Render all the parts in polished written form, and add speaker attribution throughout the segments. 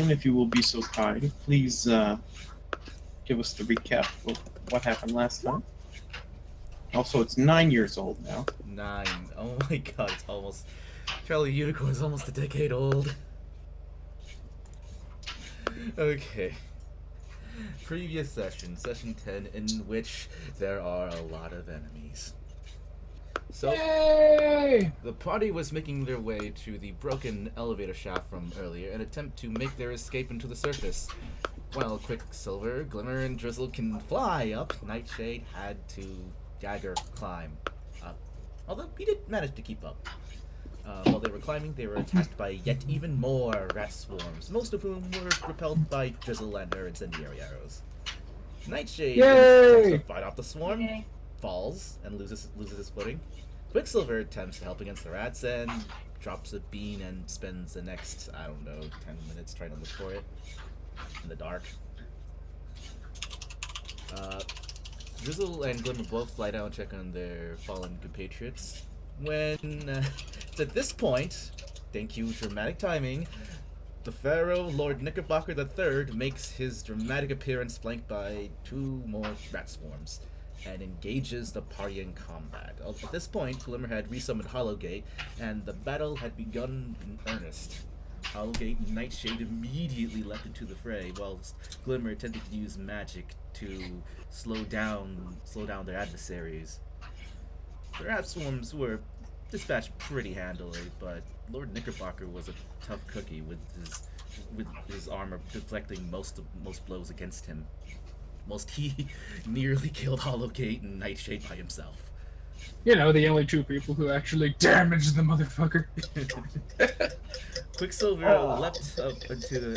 Speaker 1: everyone, if you will be so kind, please give us the recap of what happened last time. Also, it's 9 years old now.
Speaker 2: 9. Oh my god, it's almost... Charlie Unicorn is almost a decade old. Okay. Previous session, session 10, in which there are a lot of enemies. So,
Speaker 3: Yay!
Speaker 2: the party was making their way to the broken elevator shaft from earlier and attempt to make their escape into the surface. While Quicksilver, Glimmer, and Drizzle can fly up, Nightshade had to dagger climb up. Although he did manage to keep up. While they were climbing, they were attacked by yet even more rat swarms, most of whom were repelled by Drizzle and her incendiary arrows. Nightshade attempts to fight off the swarm, falls, and loses his footing. Quicksilver attempts to help against the rats and drops a bean and spends the next, 10 minutes trying to look for it in the dark. Drizzle and Glimmer both fly down and check on their fallen compatriots. When, it's at this point, thank you, dramatic timing, the Pharaoh, Lord Knickerbocker III, makes his dramatic appearance flanked by 2 more rat swarms, and engages the party in combat. At this point, Glimmer had resummoned Hollowgate, and the battle had begun in earnest. Hollowgate and Nightshade immediately leapt into the fray, whilst Glimmer attempted to use magic to slow down their adversaries. The rat swarms were dispatched pretty handily, but Lord Knickerbocker was a tough cookie with his armor deflecting most blows against him. Whilst he nearly killed Hollowgate and Nightshade by himself.
Speaker 3: You know, the only 2 people who actually damaged the motherfucker.
Speaker 2: Quicksilver leapt up into her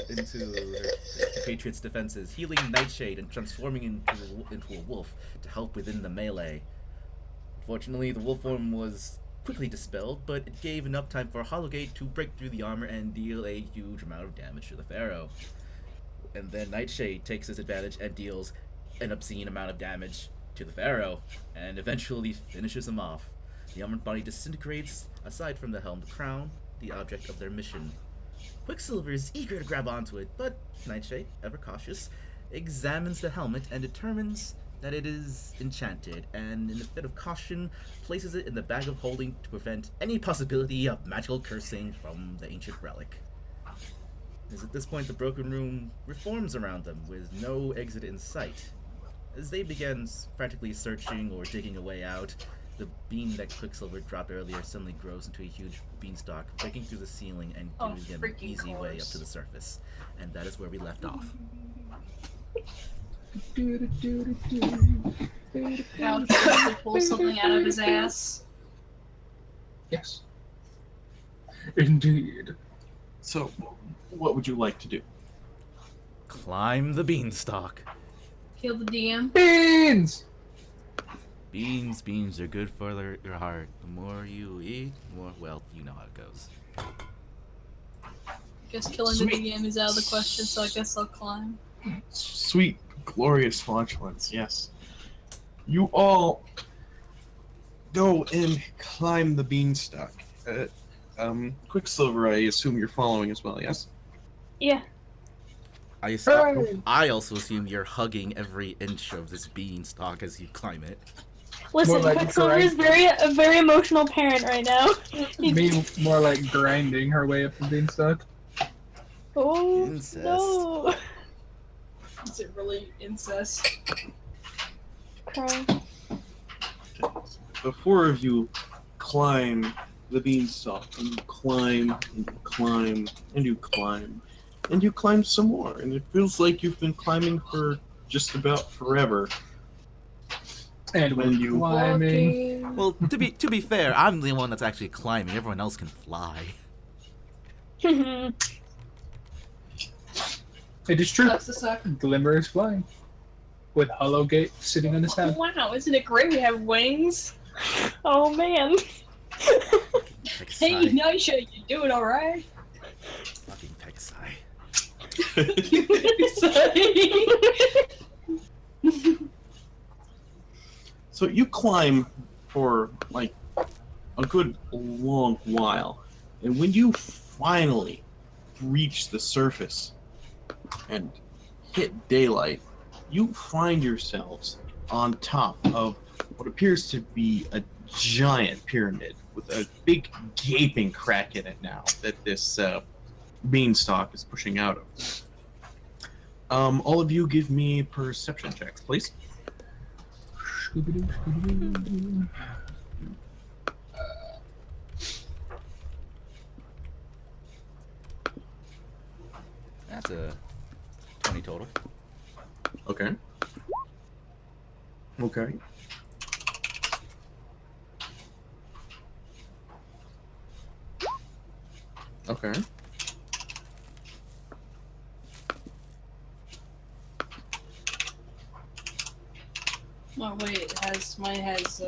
Speaker 2: Patriot's defenses, healing Nightshade and transforming into a wolf to help within the melee. Fortunately, the wolf form was quickly dispelled, but it gave enough time for Hollowgate to break through the armor and deal a huge amount of damage to the Pharaoh. And then Nightshade takes his advantage and deals an obscene amount of damage to the Pharaoh, and eventually finishes him off. The armored body disintegrates, aside from the helmed crown, the object of their mission. Quicksilver is eager to grab onto it, but Nightshade, ever cautious, examines the helmet and determines that it is enchanted, and in a fit of caution, places it in the bag of holding to prevent any possibility of magical cursing from the ancient relic. As at this point the broken room reforms around them, with no exit in sight. As they begin frantically searching or digging a way out, the bean that Quicksilver dropped earlier suddenly grows into a huge beanstalk, breaking through the ceiling and giving them an easy way up to the surface. And that is where we left off.
Speaker 4: Now Drizzle pulls something out of his ass.
Speaker 3: Yes. Indeed.
Speaker 1: So, what would you like to do?
Speaker 2: Climb the beanstalk.
Speaker 4: Kill the DM.
Speaker 3: Beans!
Speaker 2: Beans are good for your heart. The more you eat, the more, well, you know how it goes.
Speaker 4: Guess killing the DM is out of the question, so I guess I'll climb.
Speaker 1: Sweet, glorious flatulence, yes. You all go and climb the beanstalk. Quicksilver, I assume you're following as well, yes?
Speaker 5: Yeah.
Speaker 2: I also assume you're hugging every inch of this beanstalk as you climb it.
Speaker 5: Listen,
Speaker 3: like
Speaker 5: Quicksilver is a very emotional parent right now.
Speaker 3: Me, more like grinding her way up the beanstalk.
Speaker 5: Oh,
Speaker 2: Incest.
Speaker 5: no.
Speaker 4: Is it really incest?
Speaker 5: Crying.
Speaker 1: The 4 of you climb the beanstalk, and you climb, and you climb, and you climb, and you climb some more, and it feels like you've been climbing for just about forever.
Speaker 3: And when you climbing,
Speaker 2: Well, to be fair, I'm the one that's actually climbing. Everyone else can fly.
Speaker 3: it is true.
Speaker 4: That's the suck.
Speaker 3: Glimmer is flying, with Hollowgate sitting on his head.
Speaker 4: Wow, isn't it great we have wings?
Speaker 5: Oh, man.
Speaker 4: Hey, Nightshade, you doing alright?
Speaker 2: Fucking Pegasus.
Speaker 1: So you climb for like a good long while, and when you finally reach the surface, and hit daylight, you find yourselves on top of what appears to be a giant pyramid with a big gaping crack in it now that this beanstalk is pushing out of. All of you give me perception checks, please.
Speaker 2: That's a 20 total.
Speaker 1: Okay. Okay. Okay.
Speaker 4: Oh wait, mine has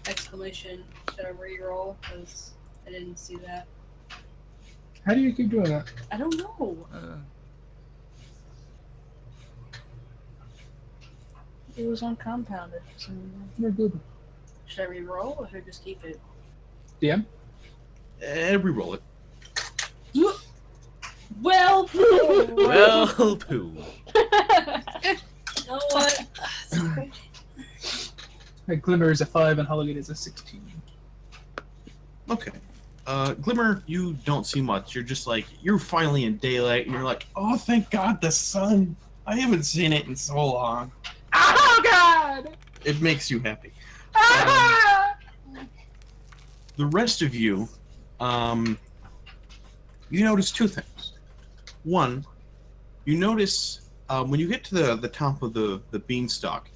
Speaker 4: exclamation. Should I re-roll? Because I didn't see that.
Speaker 3: How do you keep doing that?
Speaker 4: I don't know. It was uncompounded. So...
Speaker 3: You're good.
Speaker 4: Should I re-roll or should I just keep it?
Speaker 3: DM?
Speaker 1: Reroll it.
Speaker 4: Well,
Speaker 2: Well, poo.
Speaker 4: you know what?
Speaker 3: Glimmer is a 5 and Holligate is a 16.
Speaker 1: Okay. Glimmer, you don't see much. You're just like, you're finally in daylight, and you're like, oh, thank God, the sun. I haven't seen it in so long.
Speaker 3: Oh God!
Speaker 1: It makes you happy.
Speaker 3: Ah!
Speaker 1: The rest of you, you notice two things. One, you notice when you get to the top of the beanstalk,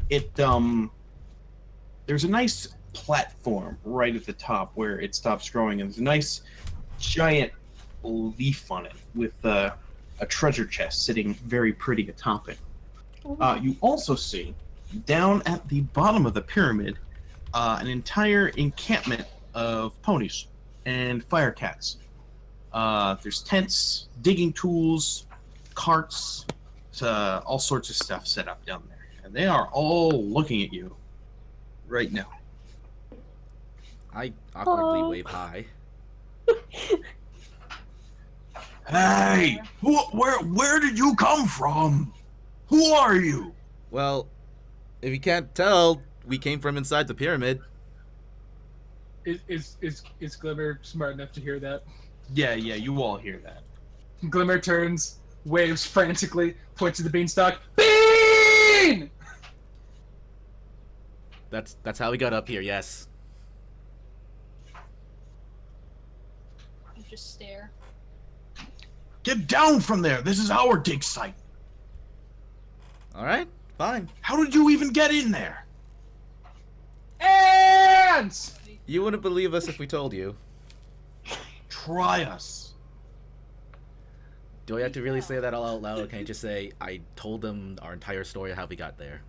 Speaker 1: there's a nice platform right at the top where it stops growing, and there's a nice giant leaf on it with a treasure chest sitting very pretty atop it. You also see down at the bottom of the pyramid an entire encampment of ponies and fire cats. There's tents, digging tools, carts, all sorts of stuff set up down there. And they are all looking at you right now.
Speaker 2: I awkwardly wave hi.
Speaker 1: Hey! Where did you come from? Who are you?
Speaker 2: Well, if you can't tell, we came from inside the pyramid.
Speaker 3: Is Glimmer smart enough to hear that?
Speaker 1: Yeah, you all hear that.
Speaker 3: Glimmer turns, waves frantically, points to the beanstalk. Bean!
Speaker 2: That's how we got up here, yes.
Speaker 4: I just stare.
Speaker 1: Get down from there! This is our dig site!
Speaker 2: Alright, fine.
Speaker 1: How did you even get in there?
Speaker 3: Ants!
Speaker 2: You wouldn't believe us if we told you.
Speaker 1: Try us.
Speaker 2: Do I have to really say that all out loud, or can I just say I told them our entire story of how we got there?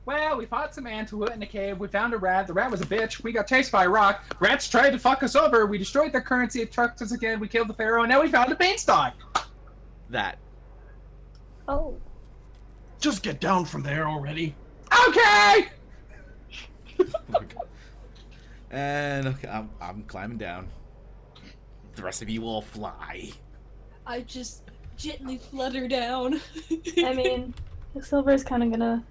Speaker 3: Well, we fought some ants, we went in a cave, we found a rat, the rat was a bitch, we got chased by a rock, rats tried to fuck us over, we destroyed their currency, it trucked us again, we killed the pharaoh, and now we found a beanstalk!
Speaker 2: That.
Speaker 5: Oh.
Speaker 1: Just get down from there already.
Speaker 3: Okay!
Speaker 2: And okay, I'm climbing down. The rest of you all fly.
Speaker 4: I just gently flutter down.
Speaker 5: I mean, Quicksilver's kind of gonna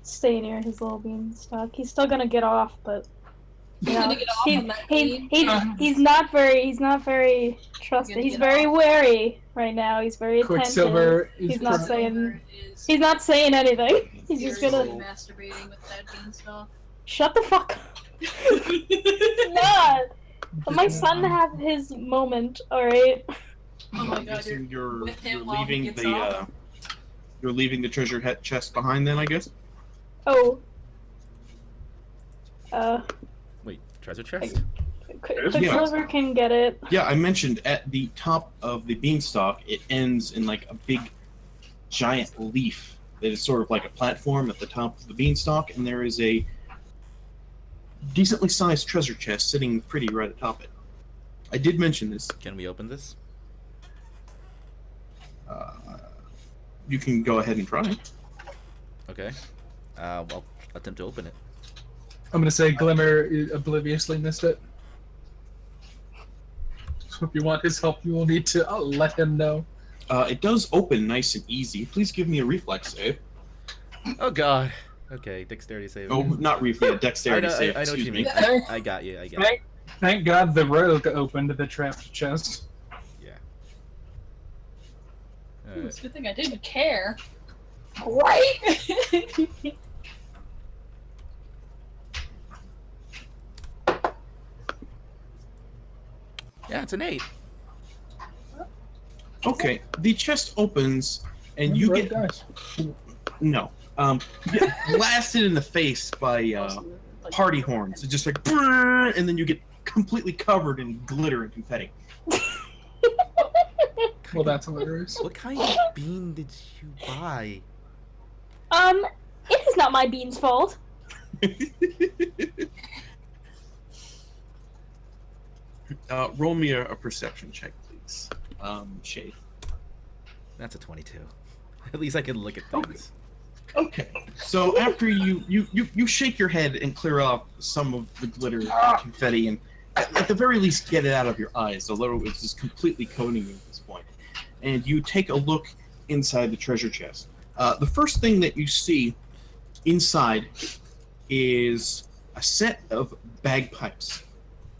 Speaker 5: stay near his little beanstalk. He's still gonna get off, but you know,
Speaker 4: gonna get off on that lead.
Speaker 5: he's not very trusted. He's very wary right now. He's very attentive.
Speaker 3: Quicksilver is
Speaker 5: He's not
Speaker 4: Quicksilver
Speaker 5: saying anything. He's just gonna
Speaker 4: furiously masturbating with that beanstalk.
Speaker 5: shut the fuck up. Not. Let my son have his moment, alright?
Speaker 4: Oh my
Speaker 1: I'm
Speaker 4: god,
Speaker 1: guessing
Speaker 4: you're with him
Speaker 1: you're
Speaker 4: while he
Speaker 1: leaving
Speaker 4: gets
Speaker 1: the
Speaker 4: off?
Speaker 1: you're leaving the treasure chest behind then, I guess.
Speaker 5: Oh.
Speaker 2: Wait, treasure chest?
Speaker 5: Quicksilver can get it.
Speaker 1: Yeah, I mentioned at the top of the beanstalk, it ends in like a big, giant leaf that is sort of like a platform at the top of the beanstalk, and there is a decently sized treasure chest sitting pretty right atop it. I did mention this.
Speaker 2: Can we open this?
Speaker 1: You can go ahead and try.
Speaker 2: Okay. I'll attempt to open it.
Speaker 3: I'm gonna say Glimmer obliviously missed it. So if you want his help, you will need to let him know.
Speaker 1: It does open nice and easy. Please give me a reflex save.
Speaker 2: Oh god. Okay, dexterity save.
Speaker 1: Oh, not reflex, dexterity
Speaker 2: I know,
Speaker 1: save.
Speaker 2: I know what
Speaker 1: Excuse
Speaker 2: you
Speaker 1: me.
Speaker 2: mean. I got you.
Speaker 3: Thank God the rogue opened the trapped chest.
Speaker 2: Yeah.
Speaker 4: It's a good thing I didn't care. Right?
Speaker 2: Yeah, it's an 8.
Speaker 1: Okay, the chest opens, and you get no. You get blasted in the face by party horns. It's just like, brrr, and then you get completely covered in glitter and confetti.
Speaker 3: Well, that's hilarious.
Speaker 2: What kind of bean did you buy?
Speaker 5: It is not my bean's fault.
Speaker 1: Roll me a perception check, please. Shade.
Speaker 2: That's a 22. At least I can look at things.
Speaker 1: Okay. So after you shake your head and clear off some of the glitter and confetti, and at the very least get it out of your eyes, although it's just completely coating you at this point. And you take a look inside the treasure chest. The first thing that you see inside is a set of bagpipes.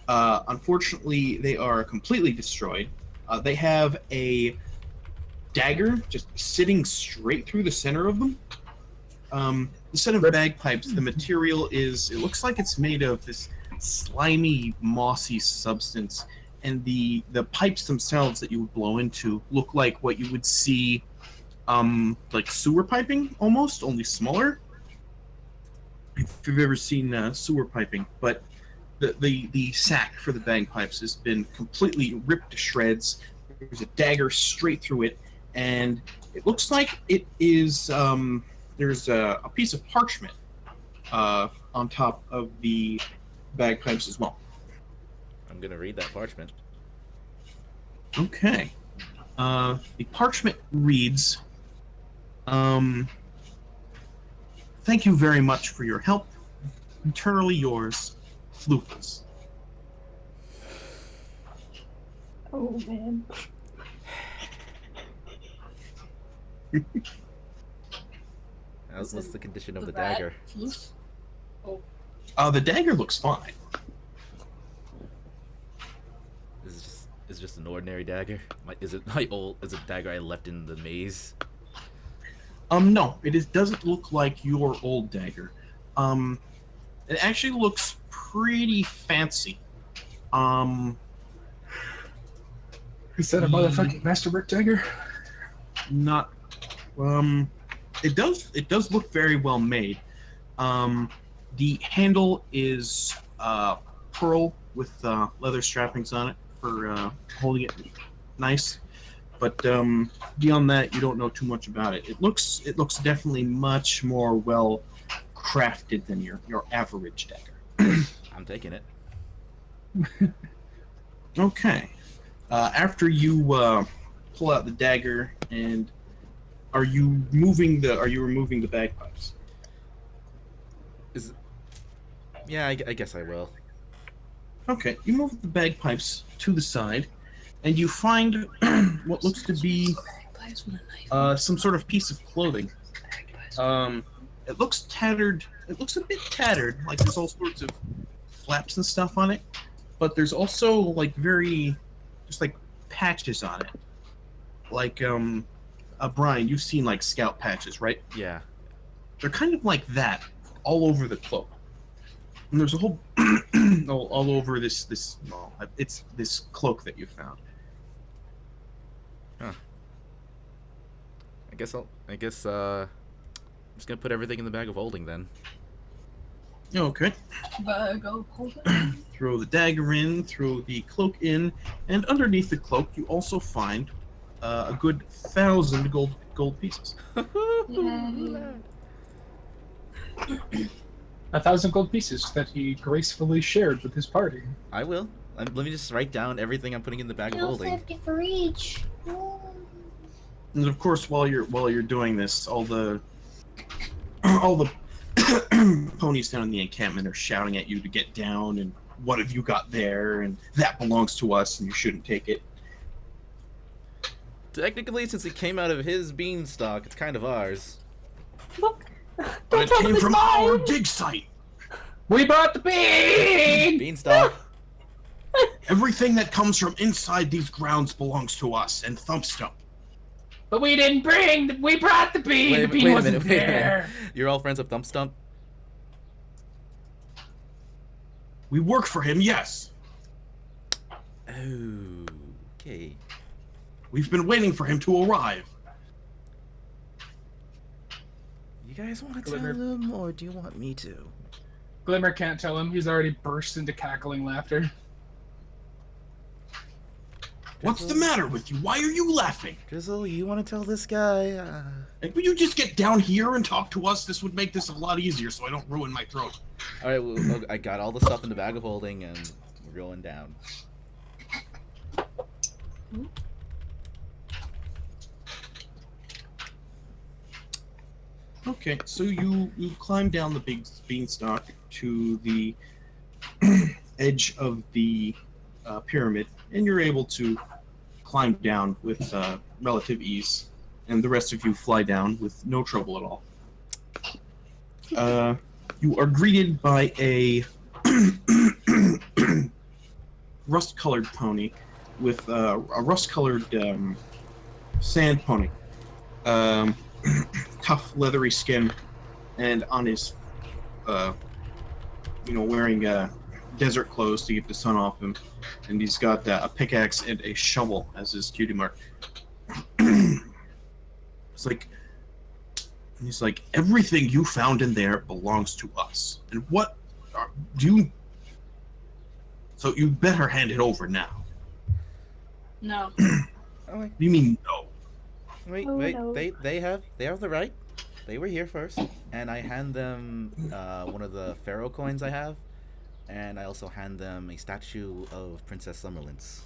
Speaker 1: Unfortunately, they are completely destroyed. They have a dagger just sitting straight through the center of them. The set of bagpipes, the material is, it looks like it's made of this slimy, mossy substance, and the pipes themselves that you would blow into look like what you would see like sewer piping, almost, only smaller. If you've ever seen sewer piping, but the sack for the bagpipes has been completely ripped to shreds. There's a dagger straight through it, and it looks like it is, there's a piece of parchment on top of the bagpipes as well.
Speaker 2: I'm gonna read that parchment.
Speaker 1: Okay. The parchment reads, thank you very much for your help. Eternally yours, Floofus.
Speaker 5: Oh man.
Speaker 2: What's the condition of the
Speaker 4: rat
Speaker 2: dagger?
Speaker 4: floof?
Speaker 1: The dagger looks fine.
Speaker 2: Is just an ordinary dagger? Is it my old? Is it a dagger I left in the maze?
Speaker 1: No, doesn't look like your old dagger. It actually looks pretty fancy.
Speaker 3: Is that a motherfucking masterwork dagger?
Speaker 1: Not. It does look very well made. The handle is pearl with leather strappings on it for holding it nice. But beyond that, you don't know too much about it. It looks definitely much more well crafted than your average dagger.
Speaker 2: I'm taking it.
Speaker 1: Okay. After you pull out the dagger, and are you removing the bagpipes?
Speaker 2: Yeah, I guess I will.
Speaker 1: Okay, you move the bagpipes to the side, and you find what looks to be some sort of piece of clothing. It looks tattered. It looks a bit tattered, like there's all sorts of flaps and stuff on it, but there's also like just like patches on it. Like Brian, you've seen like scout patches, right?
Speaker 2: Yeah.
Speaker 1: They're kind of like that all over the cloak. And there's a whole all over this well, it's this cloak that you found.
Speaker 2: Huh. I guess I'm just gonna put everything in the bag of holding then.
Speaker 1: Okay.
Speaker 4: Bag of holding.
Speaker 1: Throw the dagger in, throw the cloak in, and underneath the cloak you also find a good 1,000 gold pieces.
Speaker 4: Yay.
Speaker 3: 1,000 gold pieces that he gracefully shared with his party.
Speaker 2: I will. Let me just write down everything I'm putting in the bag of holding.
Speaker 4: 50 for each.
Speaker 1: And of course, while you're doing this, all the ponies down in the encampment are shouting at you to get down, and what have you got there, and that belongs to us, and you shouldn't take it.
Speaker 2: Technically, since it came out of his beanstalk, it's kind of ours.
Speaker 5: Look.
Speaker 1: But
Speaker 5: Don't
Speaker 1: it
Speaker 5: tell them
Speaker 1: came
Speaker 5: it's
Speaker 1: from our
Speaker 5: mine.
Speaker 1: dig site.
Speaker 3: We brought the bean!
Speaker 2: Beanstalk.
Speaker 1: Everything that comes from inside these grounds belongs to us and Thump Stump.
Speaker 3: But we didn't bring. We brought the bean. The bean wasn't there.
Speaker 2: You're all friends of Thump Stump?
Speaker 1: We work for him, yes.
Speaker 2: Okay.
Speaker 1: We've been waiting for him to arrive.
Speaker 2: You guys want to tell
Speaker 3: Glimmer.
Speaker 2: him, or do you want me to?
Speaker 3: Glimmer can't tell him. He's already burst into cackling laughter.
Speaker 1: What's the matter with you? Why are you laughing?
Speaker 2: Drizzle, you want to tell this guy?
Speaker 1: And would you just get down here and talk to us? This would make this a lot easier so I don't ruin my throat.
Speaker 2: Alright, well, I got all the stuff in the bag of holding, and we're going down.
Speaker 1: Okay, so you climb down the big beanstalk to the edge of the pyramid, and you're able to climb down with relative ease, and the rest of you fly down with no trouble at all. You are greeted by a rust-colored pony with a rust-colored sand pony. Tough, leathery skin, and on his, wearing desert clothes to keep the sun off him, and he's got a pickaxe and a shovel as his cutie mark. He's like, everything you found in there belongs to us, and what do you? So you better hand it over now.
Speaker 4: No.
Speaker 2: Oh,
Speaker 1: You mean no?
Speaker 2: wait,
Speaker 5: Oh,
Speaker 2: wait.
Speaker 5: no.
Speaker 2: They have the right. They were here first, and I hand them one of the pharaoh coins I have, and I also hand them a statue of Princess Summerlin's.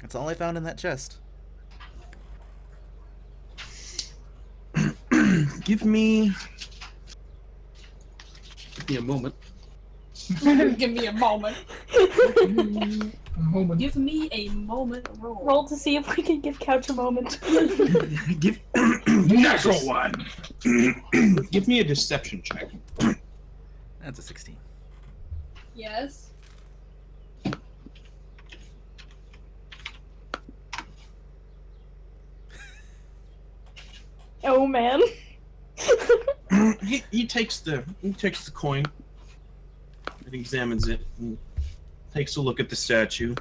Speaker 2: That's all I found in that chest.
Speaker 1: Give me a moment.
Speaker 4: Give me a moment.
Speaker 3: Moment.
Speaker 4: Give me a moment. Roll.
Speaker 5: Roll to see if we can give Couch a moment.
Speaker 1: Give
Speaker 3: Natural one.
Speaker 1: Give me a deception check.
Speaker 2: That's a 16.
Speaker 4: Yes.
Speaker 5: Oh man.
Speaker 1: He takes the coin and examines it and takes a look at the statue.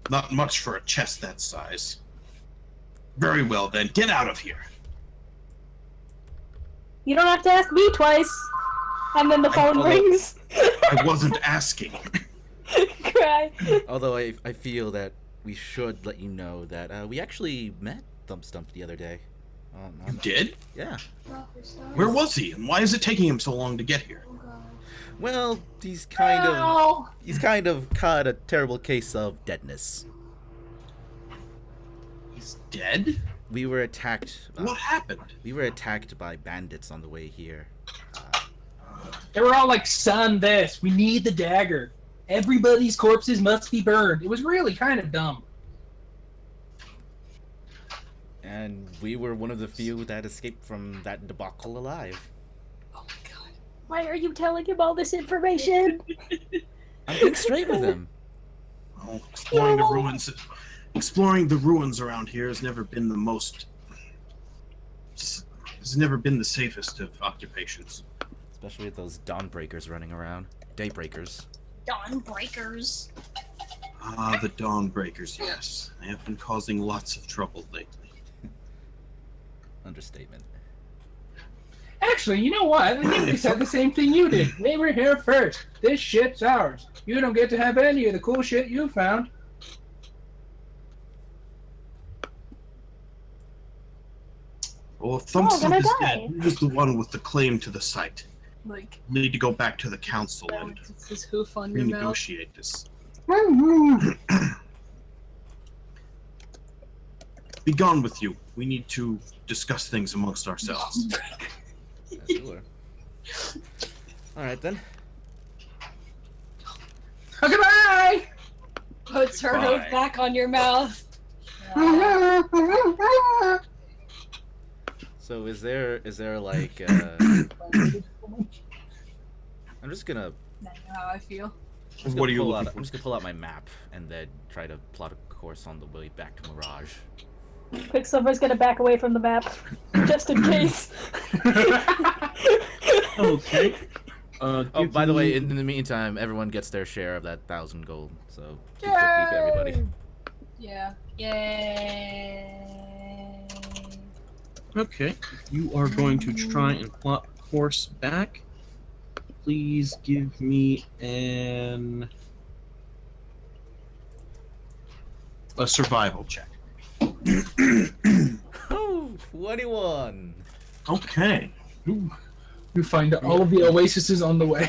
Speaker 1: Not much for a chest that size. Very well then, get out of here.
Speaker 5: You don't have to ask me twice. And then the phone
Speaker 1: follow-
Speaker 5: rings.
Speaker 1: I wasn't asking.
Speaker 5: Cry.
Speaker 2: Although I feel that we should let you know that we actually met Thump Stump the other day.
Speaker 1: You did?
Speaker 2: Yeah.
Speaker 1: Where was he, and why is it taking him so long to get here?
Speaker 2: Well, he's kind of caught a terrible case of deadness.
Speaker 1: He's dead?
Speaker 2: We were attacked.
Speaker 1: What happened?
Speaker 2: We were attacked by bandits on the way here.
Speaker 3: They were all like, son, this. We need the dagger. Everybody's corpses must be burned. It was really kind of dumb.
Speaker 2: And we were one of the few that escaped from that debacle alive.
Speaker 4: Oh my god.
Speaker 5: Why are you telling him all this information?
Speaker 2: I'm being straight with him.
Speaker 1: Well, exploring the ruins around here has never been the most. Has never been the safest of occupations.
Speaker 2: Especially with those dawnbreakers running around. Daybreakers.
Speaker 4: Dawnbreakers.
Speaker 1: Ah, the Dawnbreakers, yes. They have been causing lots of trouble lately.
Speaker 2: Understatement.
Speaker 3: Actually, you know what? I think they said the same thing you did. They were here first. This shit's ours. You don't get to have any of the cool shit you found.
Speaker 1: Well, if Thump
Speaker 5: Oh, then
Speaker 1: Stump
Speaker 5: I
Speaker 1: is
Speaker 5: die.
Speaker 1: dead, who's the one with the claim to the site?
Speaker 4: Like,
Speaker 1: We need to go back to the council and
Speaker 4: it's his hoof on your mouth.
Speaker 1: renegotiate this. Be gone with you. We need to discuss things amongst ourselves.
Speaker 2: Yeah, sure. Alright then.
Speaker 3: Okay, bye!
Speaker 4: Puts her hook
Speaker 1: Bye.
Speaker 4: back on your mouth.
Speaker 2: So is there like I'm just gonna
Speaker 4: That's how I feel.
Speaker 1: What are you looking
Speaker 2: I'm
Speaker 1: for?
Speaker 2: just gonna pull out my map and then try to plot a course on the way back to Mirage.
Speaker 5: Quicksilver's gonna back away from the map, just in case.
Speaker 1: Okay.
Speaker 2: Oh,
Speaker 1: Give
Speaker 2: by the way,
Speaker 1: me-
Speaker 2: in the meantime, everyone gets their share of that 1,000 gold. So 250 for everybody.
Speaker 4: Yeah. Yay.
Speaker 1: Okay. You are going to try and plot a course back. Please give me a survival check.
Speaker 2: Oh, 21.
Speaker 1: Okay.
Speaker 3: You find all of the oases on the way.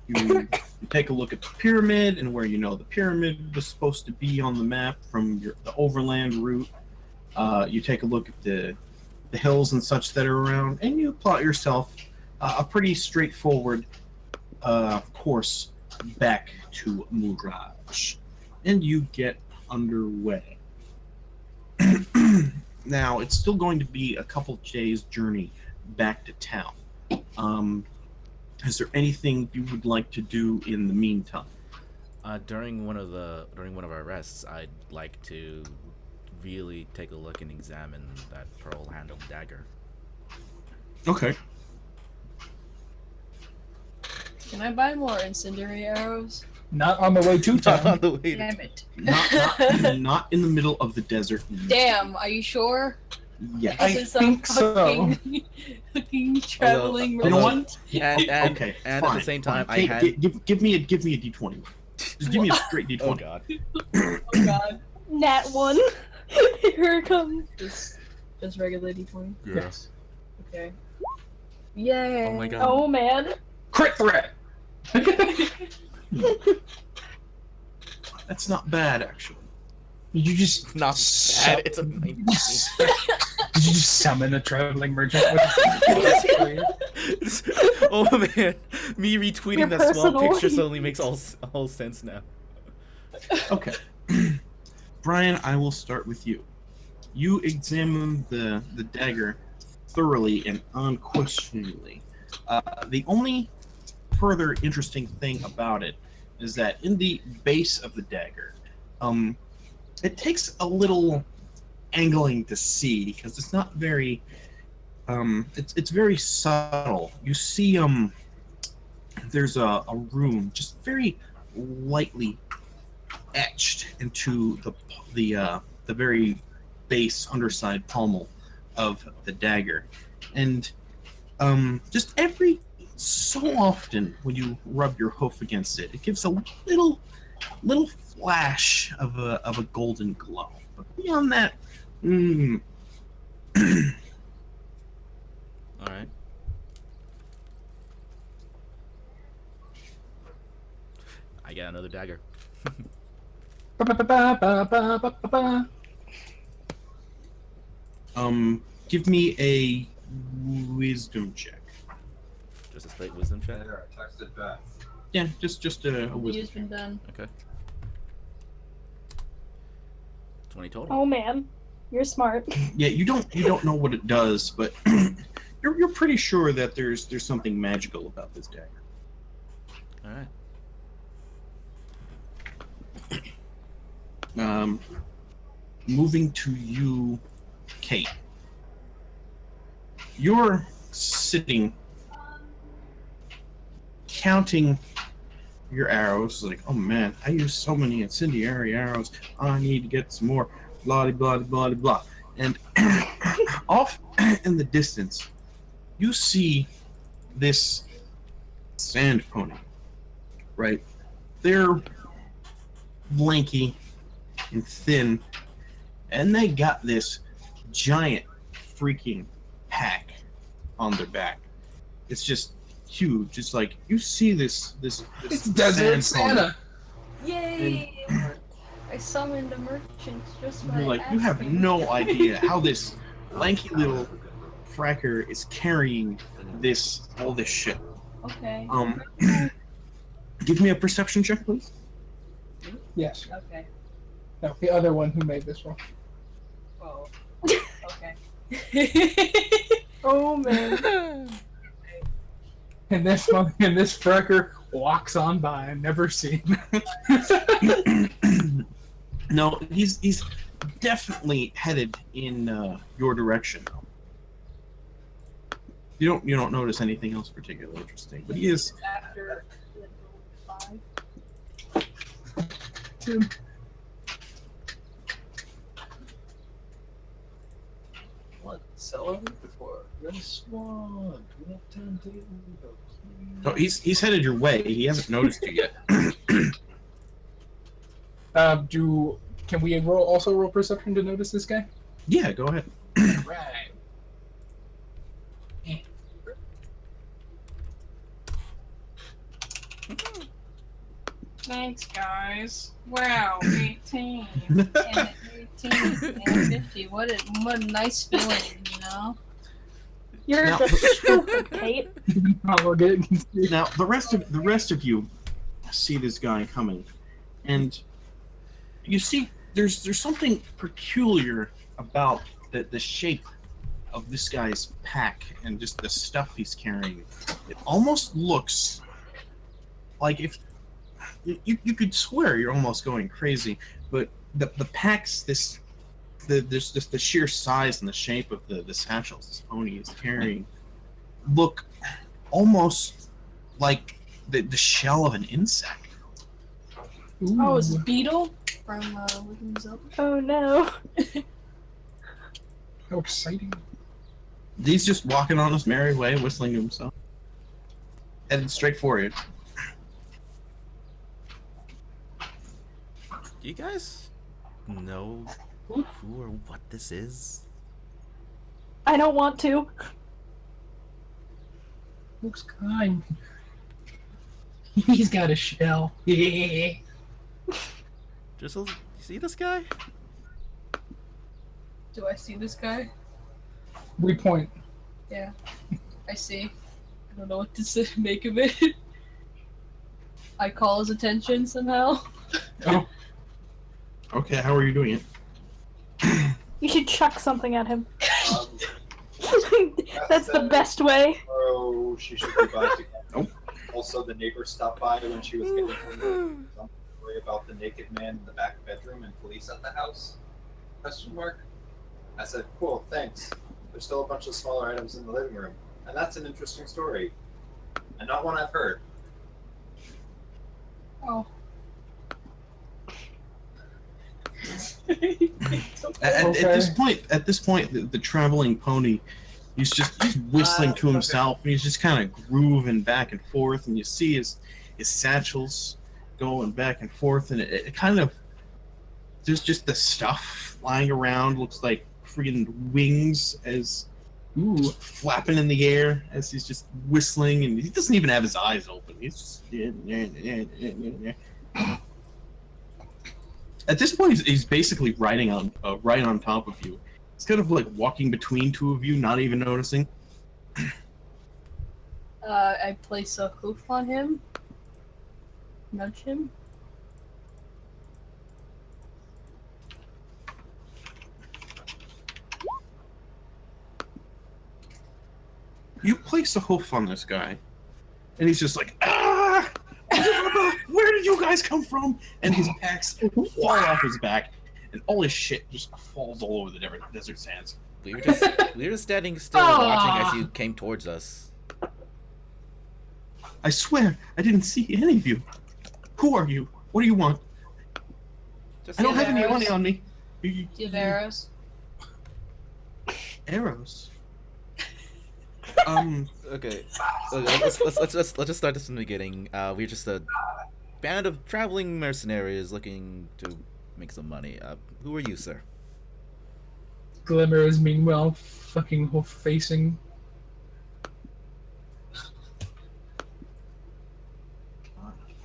Speaker 1: You take a look at the pyramid and where you know the pyramid was supposed to be on the map from the overland route. You take a look at the hills and such that are around, and you plot yourself a pretty straightforward course back to Mirage. And you get underway. Now, it's still going to be a couple days' journey back to town. Is there anything you would like to do in the meantime?
Speaker 2: During one of our rests, I'd like to really take a look and examine that pearl-handled dagger.
Speaker 1: Okay.
Speaker 4: Can I buy more incendiary arrows?
Speaker 3: Not on the way to
Speaker 2: Not on
Speaker 3: town.
Speaker 2: the way to
Speaker 4: Damn it.
Speaker 1: Not in the middle of the desert.
Speaker 4: Damn, are you sure?
Speaker 1: Yes.
Speaker 3: I
Speaker 4: This is some
Speaker 3: think so.
Speaker 4: fucking traveling
Speaker 1: You know
Speaker 4: merchant.
Speaker 2: And
Speaker 1: Okay,
Speaker 2: and
Speaker 1: fine,
Speaker 2: at the same
Speaker 1: fine.
Speaker 2: time, I had.
Speaker 1: give me a d20. Just give me a straight d20.
Speaker 2: Oh god.
Speaker 4: Oh god.
Speaker 5: Nat 1. Here it comes.
Speaker 4: Just regular d20.
Speaker 3: Yes.
Speaker 4: Okay. Yay.
Speaker 2: Oh my god.
Speaker 5: Oh man.
Speaker 3: Crit threat!
Speaker 1: That's not bad, actually.
Speaker 3: Did you just
Speaker 2: Not bad. It's a 19.
Speaker 3: Did you just summon a traveling merchant?
Speaker 2: Oh man, me retweeting
Speaker 5: Your
Speaker 2: that small
Speaker 5: personal-
Speaker 2: picture suddenly makes all sense now.
Speaker 1: Okay. Brian, I will start with you. You examine the dagger thoroughly and unquestioningly. The only further interesting thing about it is that in the base of the dagger, it takes a little angling to see because it's not very it's very subtle. You see there's a rune just very lightly etched into the very base underside pommel of the dagger, and just every so often when you rub your hoof against it, it gives a little flash of a golden glow. But beyond that,
Speaker 2: All right. I got another dagger.
Speaker 1: give me a wisdom check.
Speaker 2: Just a straight wisdom check.
Speaker 6: There, I texted back.
Speaker 1: Yeah, just a wisdom.
Speaker 4: It's been done.
Speaker 2: Okay. 20 total.
Speaker 5: Oh man. You're smart.
Speaker 1: Yeah, you don't know what it does, but you're pretty sure that there's something magical about this dagger.
Speaker 2: All right.
Speaker 1: Moving to you, Kate. You're sitting, counting your arrows. Like, oh man, I use so many incendiary arrows. I need to get some more. Blah blah blah blah. And off in the distance, you see this sand pony. Right? They're lanky and thin, and they got this giant freaking pack on their back. It's just huge. It's like you see this
Speaker 3: It's Desert
Speaker 1: sand pony,
Speaker 3: Santa.
Speaker 4: Yay! I summoned a merchant just by
Speaker 1: You're like, you have
Speaker 4: asking.
Speaker 1: no idea how this lanky little fracker is carrying all this shit.
Speaker 4: Okay.
Speaker 1: Give me a perception check, please.
Speaker 3: Yes.
Speaker 4: Okay.
Speaker 3: No, the other one who made this roll.
Speaker 4: Oh. Okay.
Speaker 5: Oh man.
Speaker 3: And this frecker walks on by, never seen.
Speaker 1: No, he's definitely headed in your direction. You don't notice anything else particularly interesting, but he is.
Speaker 4: After 5.
Speaker 3: Tim.
Speaker 6: What? Celebrate before this one. We have time to go.
Speaker 1: So he's headed your way. He hasn't noticed you yet.
Speaker 3: Can we also roll perception to notice this guy?
Speaker 1: Yeah, go ahead.
Speaker 3: Right.
Speaker 4: Thanks, guys. Wow, 18 and 18 and 50. What a nice feeling, you know.
Speaker 5: You're
Speaker 1: Now-
Speaker 5: just stupid, Kate.
Speaker 1: Now the rest of you see this guy coming, and you see there's something peculiar about the shape of this guy's pack and just the stuff he's carrying. It almost looks like if you could swear you're almost going crazy, but the packs there's just the sheer size and the shape of the satchels this pony is carrying look almost like the shell of an insect.
Speaker 3: Ooh.
Speaker 4: Oh, it's a beetle from Legends of Zelda.
Speaker 5: Oh no.
Speaker 3: How exciting.
Speaker 1: He's just walking on his merry way, whistling to himself, headed straight for you.
Speaker 2: Do you guys know who or what this is?
Speaker 5: I don't want to.
Speaker 3: Looks kind. He's got a shell.
Speaker 2: Drizzle, you see this guy?
Speaker 4: Do I see this guy?
Speaker 3: We point.
Speaker 4: Yeah, I see. I don't know what to make of it. I call his attention somehow.
Speaker 3: Oh,
Speaker 1: Okay, how are you doing it?
Speaker 5: You should chuck something at him.
Speaker 6: Um,
Speaker 5: That's the best way.
Speaker 6: Oh, she should be by to
Speaker 1: Oh.
Speaker 6: Also, the neighbor stopped by when she was getting home. Some story about the naked man in the back bedroom and police at the house? Question mark. I said, cool, thanks. There's still a bunch of smaller items in the living room, and that's an interesting story, and not one I've heard.
Speaker 4: Oh.
Speaker 1: At this point, the traveling pony, he's whistling to himself, and he's just kind of grooving back and forth, and you see his satchels going back and forth, and it kind of, there's just the stuff lying around, looks like freaking wings as
Speaker 3: ooh.
Speaker 1: flapping in the air as he's just whistling, and he doesn't even have his eyes open. He's just... At this point, he's basically riding on right on top of you. It's kind of like walking between two of you, not even noticing.
Speaker 4: I place a hoof on him. Nudge him.
Speaker 1: You place a hoof on this guy, and he's just like, ah! Where did you guys come from? And his packs fall off his back, and all his shit just falls all over the desert sands.
Speaker 2: We were just standing still watching as you came towards us.
Speaker 1: I swear, I didn't see any of you. Who are you? What do you want?
Speaker 2: Just
Speaker 1: I don't have any
Speaker 4: arrows?
Speaker 1: money on me.
Speaker 4: Do you have arrows?
Speaker 1: Arrows.
Speaker 2: Okay. Let's just start this from the beginning. We're just a band of traveling mercenaries looking to make some money. Who are you, sir?
Speaker 3: Glimmer is meanwhile fucking hoof facing.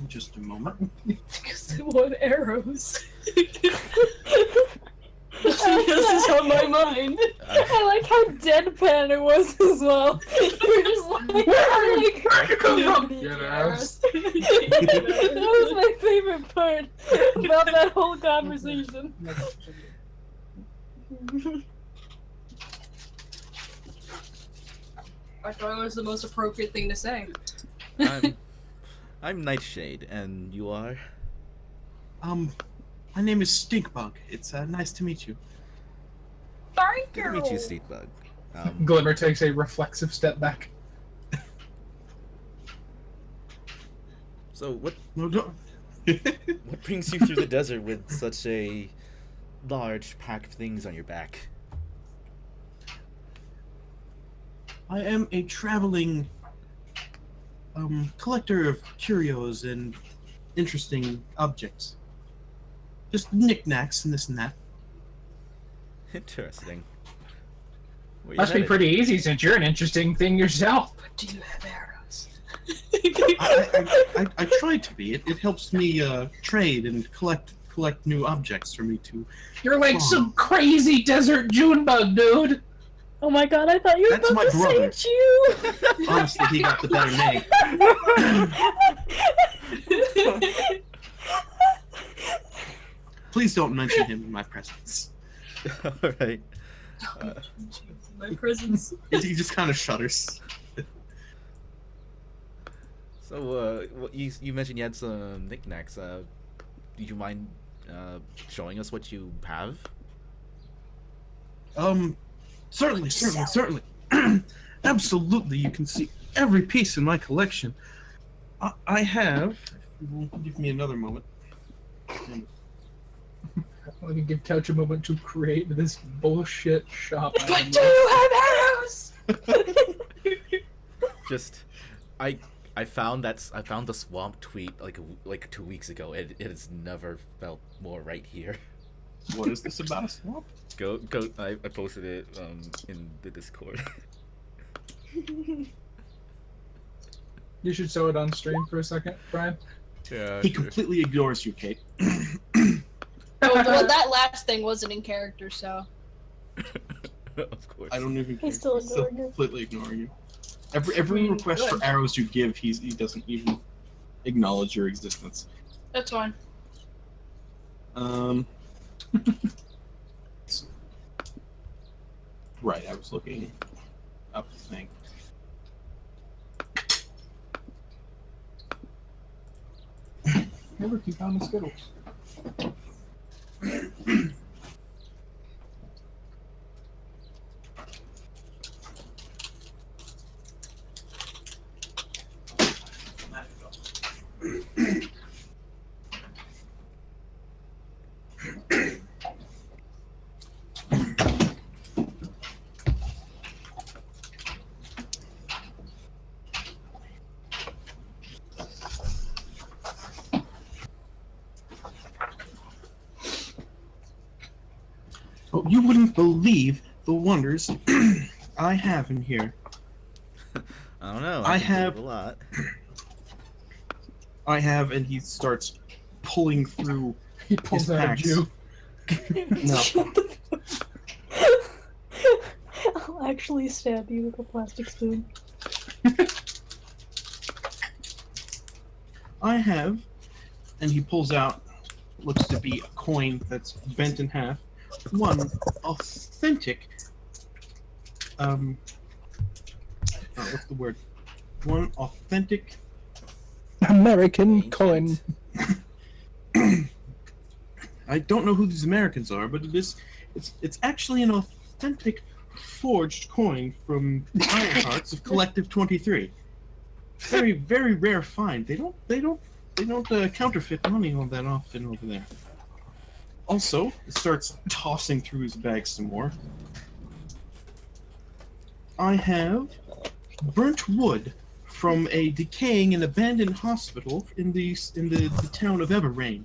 Speaker 1: Just a moment.
Speaker 4: Because they want arrows.
Speaker 5: He
Speaker 4: this is on my mind.
Speaker 5: I like how deadpan it was as well. You're just like,
Speaker 3: Where you come from?
Speaker 4: Yes.
Speaker 5: that was my favorite part about that whole conversation.
Speaker 4: I thought it was the most appropriate thing to say.
Speaker 2: I'm Nightshade, and you are?
Speaker 1: My name is Stinkbug. It's nice to meet you.
Speaker 4: Thank
Speaker 2: Good to meet you, Steedbug.
Speaker 3: Glimmer takes a reflexive step back.
Speaker 2: So what
Speaker 1: No, don't.
Speaker 2: what brings you through the desert with such a large pack of things on your back?
Speaker 1: I am a traveling collector of curios and interesting objects. Just knickknacks and this and that.
Speaker 2: Interesting. Where you
Speaker 3: Must be
Speaker 2: headed?
Speaker 3: pretty easy since you're an interesting thing yourself.
Speaker 4: Do you have arrows?
Speaker 1: I try to be. It helps me trade and collect new objects for me to.
Speaker 3: You're like some crazy desert June bug, dude.
Speaker 5: Oh my god, I thought you were
Speaker 1: That's
Speaker 5: about
Speaker 1: my
Speaker 5: to
Speaker 1: brother.
Speaker 5: say you!
Speaker 1: Honestly, he got the better name. Please don't mention him in my presence.
Speaker 2: Alright.
Speaker 4: My presence.
Speaker 1: He just kind of shudders.
Speaker 2: So, what you mentioned you had some knickknacks. Do you mind showing us what you have?
Speaker 1: Certainly. Absolutely, you can see every piece in my collection. I have. Give me another moment.
Speaker 3: Let me give Couch a moment to create this bullshit shop.
Speaker 4: But do you have arrows?
Speaker 2: Just, I found the swamp tweet like 2 weeks ago. It has never felt more right here.
Speaker 1: What is this about a swamp?
Speaker 2: Go! I posted it in the Discord.
Speaker 3: You should show it on stream for a second, Brian.
Speaker 2: Yeah.
Speaker 1: He completely ignores you, Kate.
Speaker 4: Well, that last thing wasn't in character, so.
Speaker 2: Of course.
Speaker 1: I don't even care.
Speaker 5: He's still ignoring you.
Speaker 1: completely ignoring you. Every request for arrows you give, he doesn't even acknowledge your existence.
Speaker 4: That's fine.
Speaker 1: Right, I was looking up the thing.
Speaker 3: Never keep on the Skittles.
Speaker 1: Oh, you wouldn't believe the wonders I have in here.
Speaker 2: I don't know.
Speaker 1: I
Speaker 2: can
Speaker 1: have-
Speaker 2: believe a lot.
Speaker 1: I have, and he starts pulling through.
Speaker 3: He pulls
Speaker 1: His
Speaker 3: out a
Speaker 1: packs.
Speaker 3: Jew.
Speaker 1: No,
Speaker 5: I'll actually stab you with a plastic spoon.
Speaker 1: I have, and he pulls out what looks to be a coin that's bent in half. One authentic. What's the word? One authentic.
Speaker 3: American coin.
Speaker 1: I don't know who these Americans are, but it's actually an authentic forged coin from Ironhearts of Collective 23. Very, very rare find. They don't counterfeit money all that often over there. Also, it starts tossing through his bag some more. I have burnt wood from a decaying and abandoned hospital in the town of Everrain.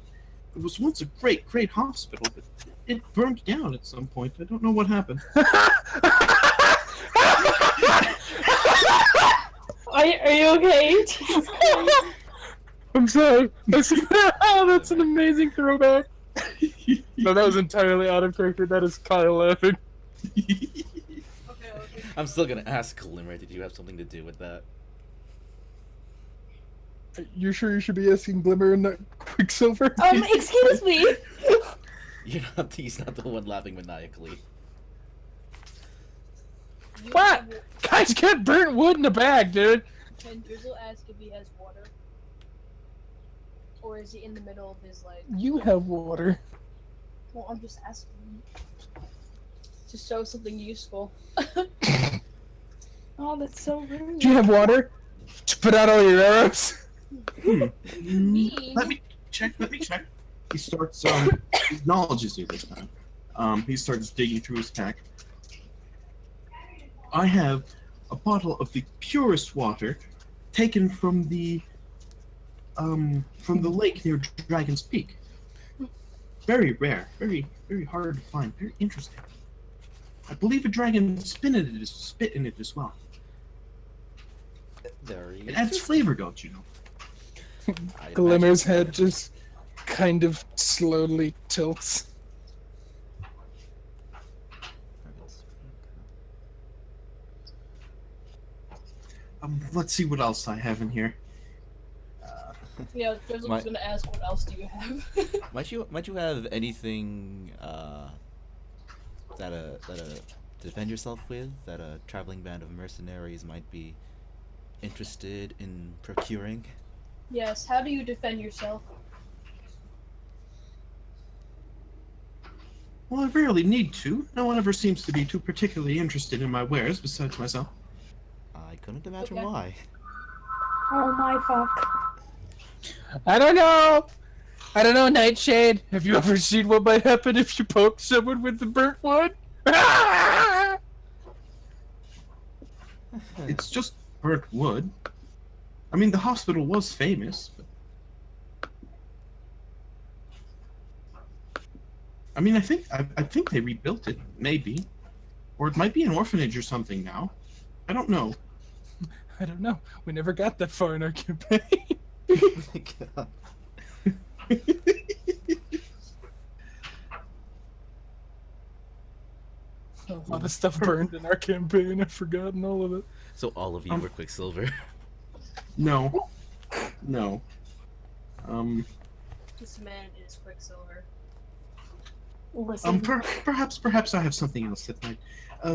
Speaker 1: It was once a great hospital, but it burned down at some point. I don't know what happened.
Speaker 5: Are you okay?
Speaker 3: I'm sorry. That's an amazing throwback. No, that was entirely out of character. That is Kyle laughing.
Speaker 4: Okay.
Speaker 2: I'm still gonna ask Glimmer, did you have something to do with that?
Speaker 3: You sure you should be asking Glimmer and not Quicksilver?
Speaker 5: Excuse me.
Speaker 2: He's not the one laughing maniacally.
Speaker 4: You
Speaker 3: What?
Speaker 4: have-
Speaker 3: Guys get burnt wood in a bag, dude.
Speaker 4: Can Drizzle ask if he has water? Or is he in the middle of his, like...
Speaker 3: You have water.
Speaker 4: Well, I'm just asking. To show something useful.
Speaker 5: Oh, that's so rude.
Speaker 3: Do you have water? To put out all your arrows?
Speaker 4: Me?
Speaker 1: Let me check. He starts, acknowledges you this time. He starts digging through his pack. I have a bottle of the purest water taken from the lake near Dragon's Peak. Very rare, very hard to find, very interesting. I believe a dragon spit in it as well.
Speaker 2: Very
Speaker 1: It adds flavor, don't you know?
Speaker 2: I
Speaker 3: Glimmer's
Speaker 2: imagine-
Speaker 3: head just kind of slowly tilts.
Speaker 1: Let's see what else I have in here.
Speaker 4: Yeah, Drizzle was gonna ask, what else do you have?
Speaker 2: Might you have anything that to defend yourself with that a traveling band of mercenaries might be interested in procuring?
Speaker 4: Yes, how do you defend yourself?
Speaker 1: Well, I rarely need to. No one ever seems to be too particularly interested in my wares besides myself.
Speaker 2: I couldn't imagine
Speaker 4: Okay.
Speaker 2: why.
Speaker 5: Oh my fuck.
Speaker 3: I don't know, Nightshade. Have you ever seen what might happen if you poke someone with the burnt wood?
Speaker 1: It's just burnt wood. I mean, the hospital was famous. But... I mean, I think they rebuilt it, maybe, or it might be an orphanage or something now. I don't know.
Speaker 3: I don't know. We never got that far in our campaign.
Speaker 2: God.
Speaker 3: A lot of stuff burned in our campaign. I've forgotten all of it.
Speaker 2: So all of you were Quicksilver.
Speaker 1: No.
Speaker 4: This man is Quicksilver.
Speaker 5: Listen.
Speaker 1: Perhaps I have something else that might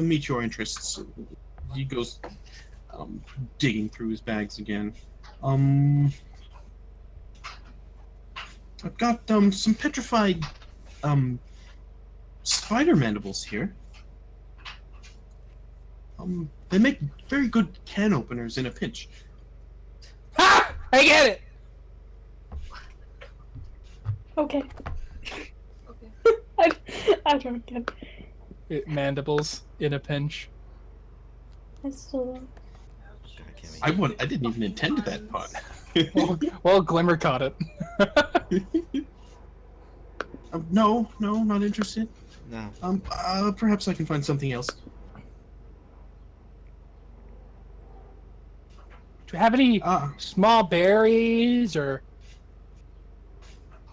Speaker 1: meet your interests. He goes digging through his bags again. I've got some petrified spider mandibles here. They make very good can openers in a pinch.
Speaker 3: Ha! I get it!
Speaker 5: Okay.
Speaker 4: Okay.
Speaker 5: I don't get
Speaker 3: Mandibles in a pinch.
Speaker 5: I still don't.
Speaker 2: God, Kimmy.
Speaker 1: I didn't even intend that pun.
Speaker 3: Well, Glimmer caught it.
Speaker 1: No, not interested.
Speaker 2: No.
Speaker 1: Perhaps I can find something else.
Speaker 3: Do you have any
Speaker 1: Ah,
Speaker 3: small berries or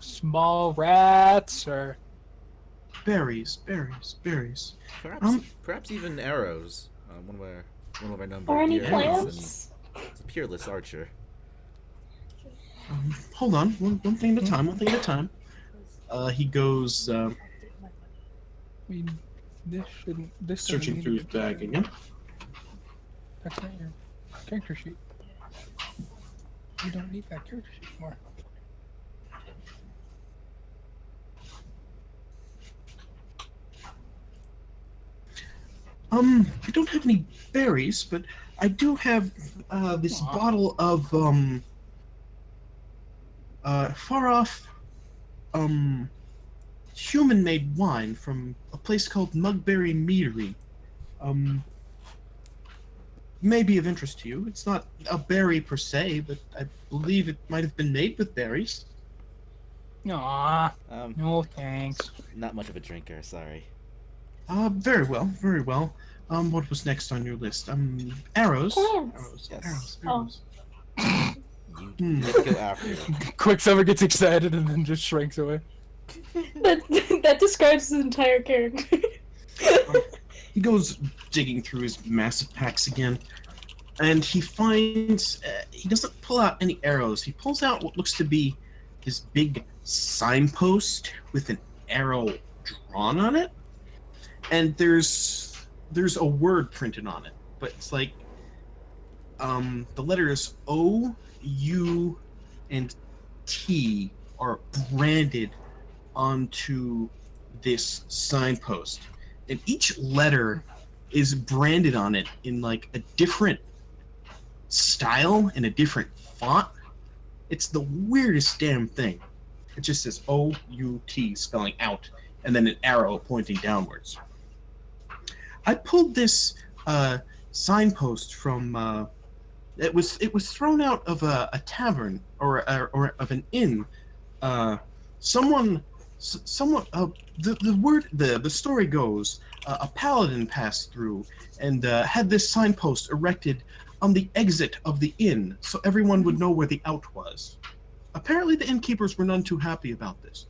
Speaker 3: small rats or?
Speaker 1: berries.
Speaker 2: Perhaps even arrows. One of our number
Speaker 5: Or
Speaker 2: of
Speaker 5: any
Speaker 2: dear
Speaker 5: plants?
Speaker 2: and it's a peerless archer.
Speaker 1: Hold on, one thing at a time. He goes
Speaker 3: I mean, this shouldn't. This doesn't
Speaker 1: searching
Speaker 3: need
Speaker 1: through
Speaker 3: to
Speaker 1: his
Speaker 3: be-
Speaker 1: bag again.
Speaker 3: That's not your character sheet. You don't need that character sheet anymore.
Speaker 1: I don't have any berries, but I do have this
Speaker 3: Aw.
Speaker 1: bottle of far off human-made wine from a place called Mugberry Meadery. May be of interest to you. It's not a berry per se, but I believe it might have been made with berries.
Speaker 3: Aw,
Speaker 2: Um,
Speaker 3: no thanks.
Speaker 2: not much of a drinker, sorry.
Speaker 1: Very well. What was next on your list? Arrows.
Speaker 5: Plants.
Speaker 2: Yes.
Speaker 1: Arrows.
Speaker 2: You have to go after him.
Speaker 3: Quicksilver gets excited and then just shrinks away.
Speaker 5: That describes his entire character.
Speaker 1: He goes digging through his massive packs again, and he finds he doesn't pull out any arrows. He pulls out what looks to be his big signpost with an arrow drawn on it, and there's a word printed on it, but it's like the letters O, U, and T are branded onto this signpost, and each letter is branded on it in like a different style and a different font. It's the weirdest damn thing. It just says O-U-T spelling out, and then an arrow pointing downwards. I pulled this signpost from it was thrown out of a tavern or of an inn. The story goes a paladin passed through and had this signpost erected on the exit of the inn so everyone would know where the out was. Apparently the innkeepers were none too happy about this,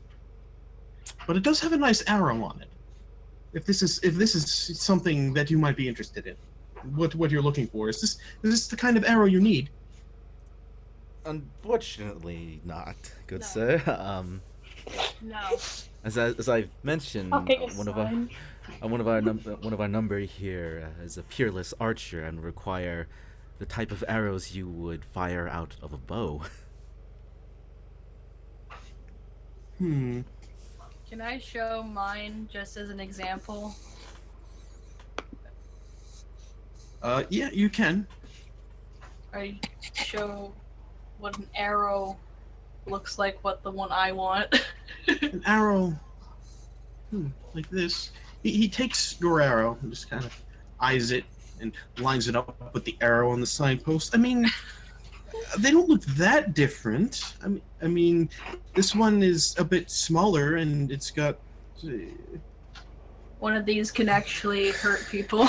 Speaker 1: but it does have a nice arrow on it. If this is something that you might be interested in, what you're looking for, is this the kind of arrow you need?
Speaker 2: Unfortunately, not, good
Speaker 4: No.
Speaker 2: sir.
Speaker 4: No.
Speaker 2: As I've mentioned,
Speaker 5: I'll get your
Speaker 2: one
Speaker 5: sign.
Speaker 2: of our number here is a peerless archer and require the type of arrows you would fire out of a bow.
Speaker 1: Hmm.
Speaker 4: Can I show mine just as an example?
Speaker 1: Yeah, you can.
Speaker 4: I show what an arrow looks like, what the one I want.
Speaker 1: An arrow, like this. He takes your arrow and just kind of eyes it and lines it up with the arrow on the signpost. I mean, they don't look that different. I mean, this one is a bit smaller and it's got.
Speaker 4: One of these can actually hurt people.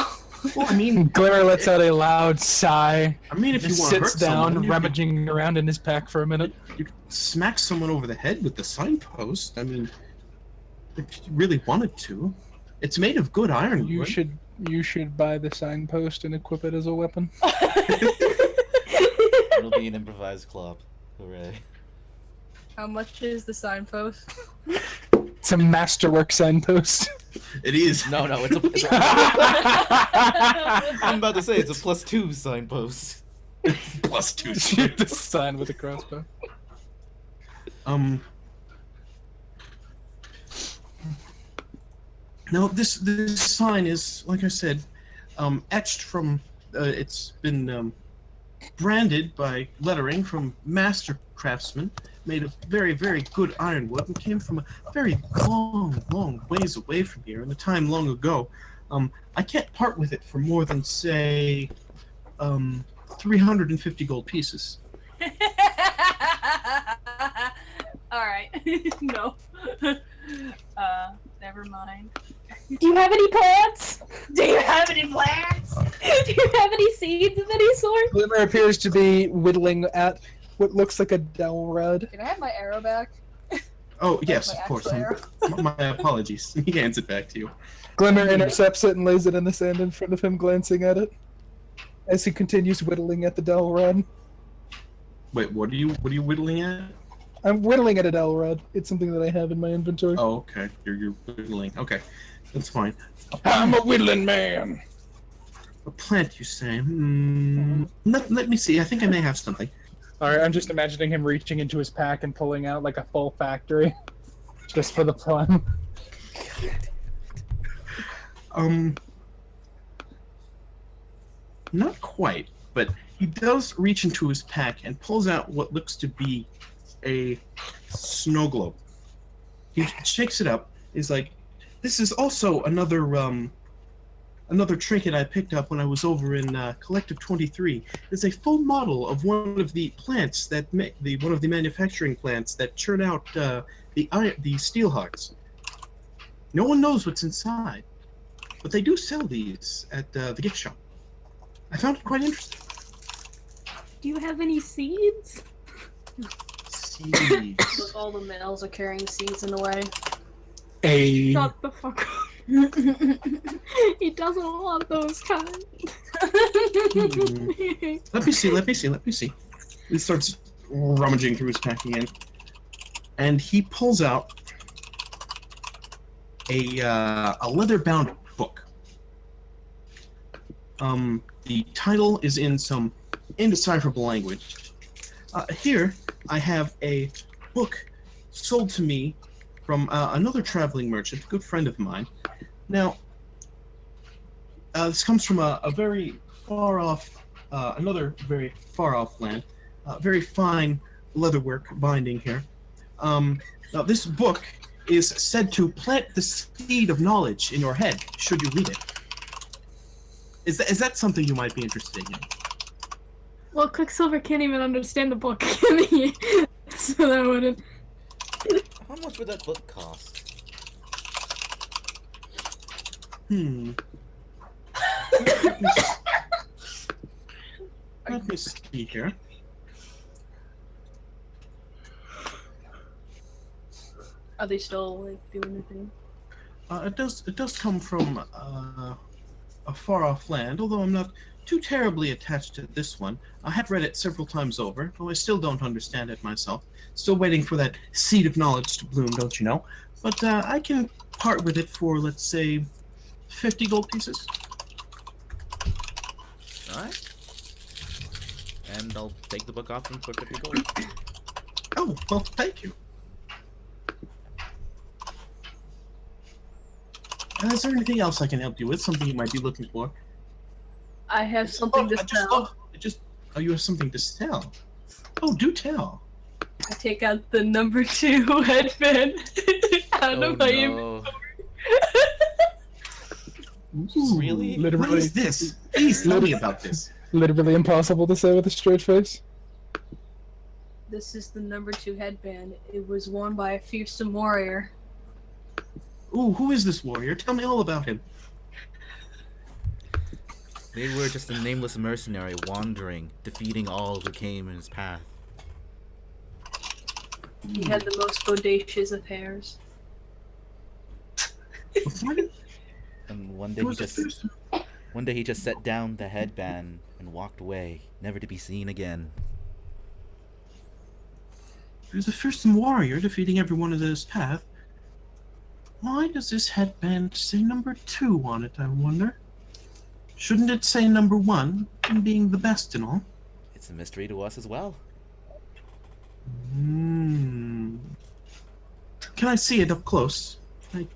Speaker 1: Well, I mean,
Speaker 3: Glimmer lets out a loud sigh.
Speaker 1: if you want to
Speaker 3: Sits
Speaker 1: hurt
Speaker 3: down,
Speaker 1: someone,
Speaker 3: rummaging around in his pack for a minute.
Speaker 1: you could smack someone over the head with the signpost. I mean, if you really wanted to. It's made of good iron.
Speaker 3: You should buy the signpost and equip it as a weapon.
Speaker 2: It'll be an improvised club. Hooray.
Speaker 4: How much is the signpost?
Speaker 3: It's a masterwork signpost.
Speaker 1: It is.
Speaker 2: No, it's a I'm about to say it's a +2 signpost.
Speaker 1: +2.
Speaker 3: Shoot the sign with a crossbow.
Speaker 1: No, this sign is, like I said, etched from. It's been branded by lettering from master craftsmen, made of very, very good ironwood, and came from a very long ways away from here, in a time long ago. I can't part with it for more than, say, 350 gold pieces.
Speaker 4: Alright. No. Never mind.
Speaker 5: Do you have any plants?
Speaker 4: Do you have any plans?
Speaker 5: Do you have any seeds of any sort?
Speaker 3: Glimmer appears to be whittling at what looks like a dowel rod.
Speaker 4: Can I have my arrow back?
Speaker 1: Oh, yes,
Speaker 4: my
Speaker 1: of course.
Speaker 4: actual arrow.
Speaker 1: My apologies. He hands it back to you.
Speaker 3: Glimmer intercepts it and lays it in the sand in front of him, glancing at it as he continues whittling at the dowel rod.
Speaker 1: Wait, what are you whittling at?
Speaker 3: I'm whittling at a dowel rod. It's something that I have in my inventory.
Speaker 1: Oh, okay. You're whittling. Okay, that's fine.
Speaker 3: I'm a whittling man.
Speaker 1: A plant, you say? Let me see. I think I may have something.
Speaker 3: Alright, I'm just imagining him reaching into his pack and pulling out like a full factory. Just for the fun.
Speaker 1: Not quite, but he does reach into his pack and pulls out what looks to be a snow globe. He shakes it up. He's like, "This is also another trinket I picked up when I was over in Collective 23. It's a full model of one of the plants that one of the manufacturing plants that churn out the steel hearts. No one knows what's inside, but they do sell these at the gift shop. I found it quite interesting."
Speaker 5: Do you have any seeds?
Speaker 1: Seeds.
Speaker 4: Look, all the males are carrying seeds in the way.
Speaker 3: A.
Speaker 5: Shut the fuck up. He doesn't want those kind.
Speaker 1: Let me see. He starts rummaging through his pack again. And he pulls out a leather-bound book. The title is in some indecipherable language. Here, I have a book sold to me from another traveling merchant, a good friend of mine. Now, this comes from a very far-off, another very far-off land. Very fine leatherwork binding here. Now, this book is said to plant the seed of knowledge in your head, should you read it. Is that something you might be interested in?
Speaker 5: Well, Quicksilver can't even understand the book, can he? So that wouldn't.
Speaker 2: How much would that book cost?
Speaker 1: Let me see here.
Speaker 4: Are they still like doing their thing?
Speaker 1: It does come from a far-off land, although I'm not too terribly attached to this one. I have read it several times over, though I still don't understand it myself. Still waiting for that seed of knowledge to bloom, don't you know? But I can part with it for, let's say, 50 gold pieces.
Speaker 2: Alright. And I'll take the book off him for 50 gold.
Speaker 1: Oh, well, thank you. Is there anything else I can help you with? Something you might be looking for?
Speaker 4: I have something to sell.
Speaker 1: Oh, you have something to sell? Oh, do tell.
Speaker 4: I take out the number 2 headband out of my inventory.
Speaker 2: Really?
Speaker 1: What
Speaker 3: Literally,
Speaker 1: is this? Please tell me about this.
Speaker 3: literally impossible to say with a straight face.
Speaker 4: This is the number 2 headband. It was worn by a fearsome warrior.
Speaker 1: Ooh, who is this warrior? Tell me all about him.
Speaker 2: They were just a nameless mercenary wandering, defeating all who came in his path.
Speaker 4: He had the most bodacious of hairs.
Speaker 2: And one day he just set down the headband and walked away, never to be seen again.
Speaker 1: He was a fearsome warrior defeating everyone in his path. Why does this headband say number 2 on it, I wonder? Shouldn't it say number 1, in being the best and all?
Speaker 2: It's a mystery to us as well.
Speaker 1: Can I see it up close? Can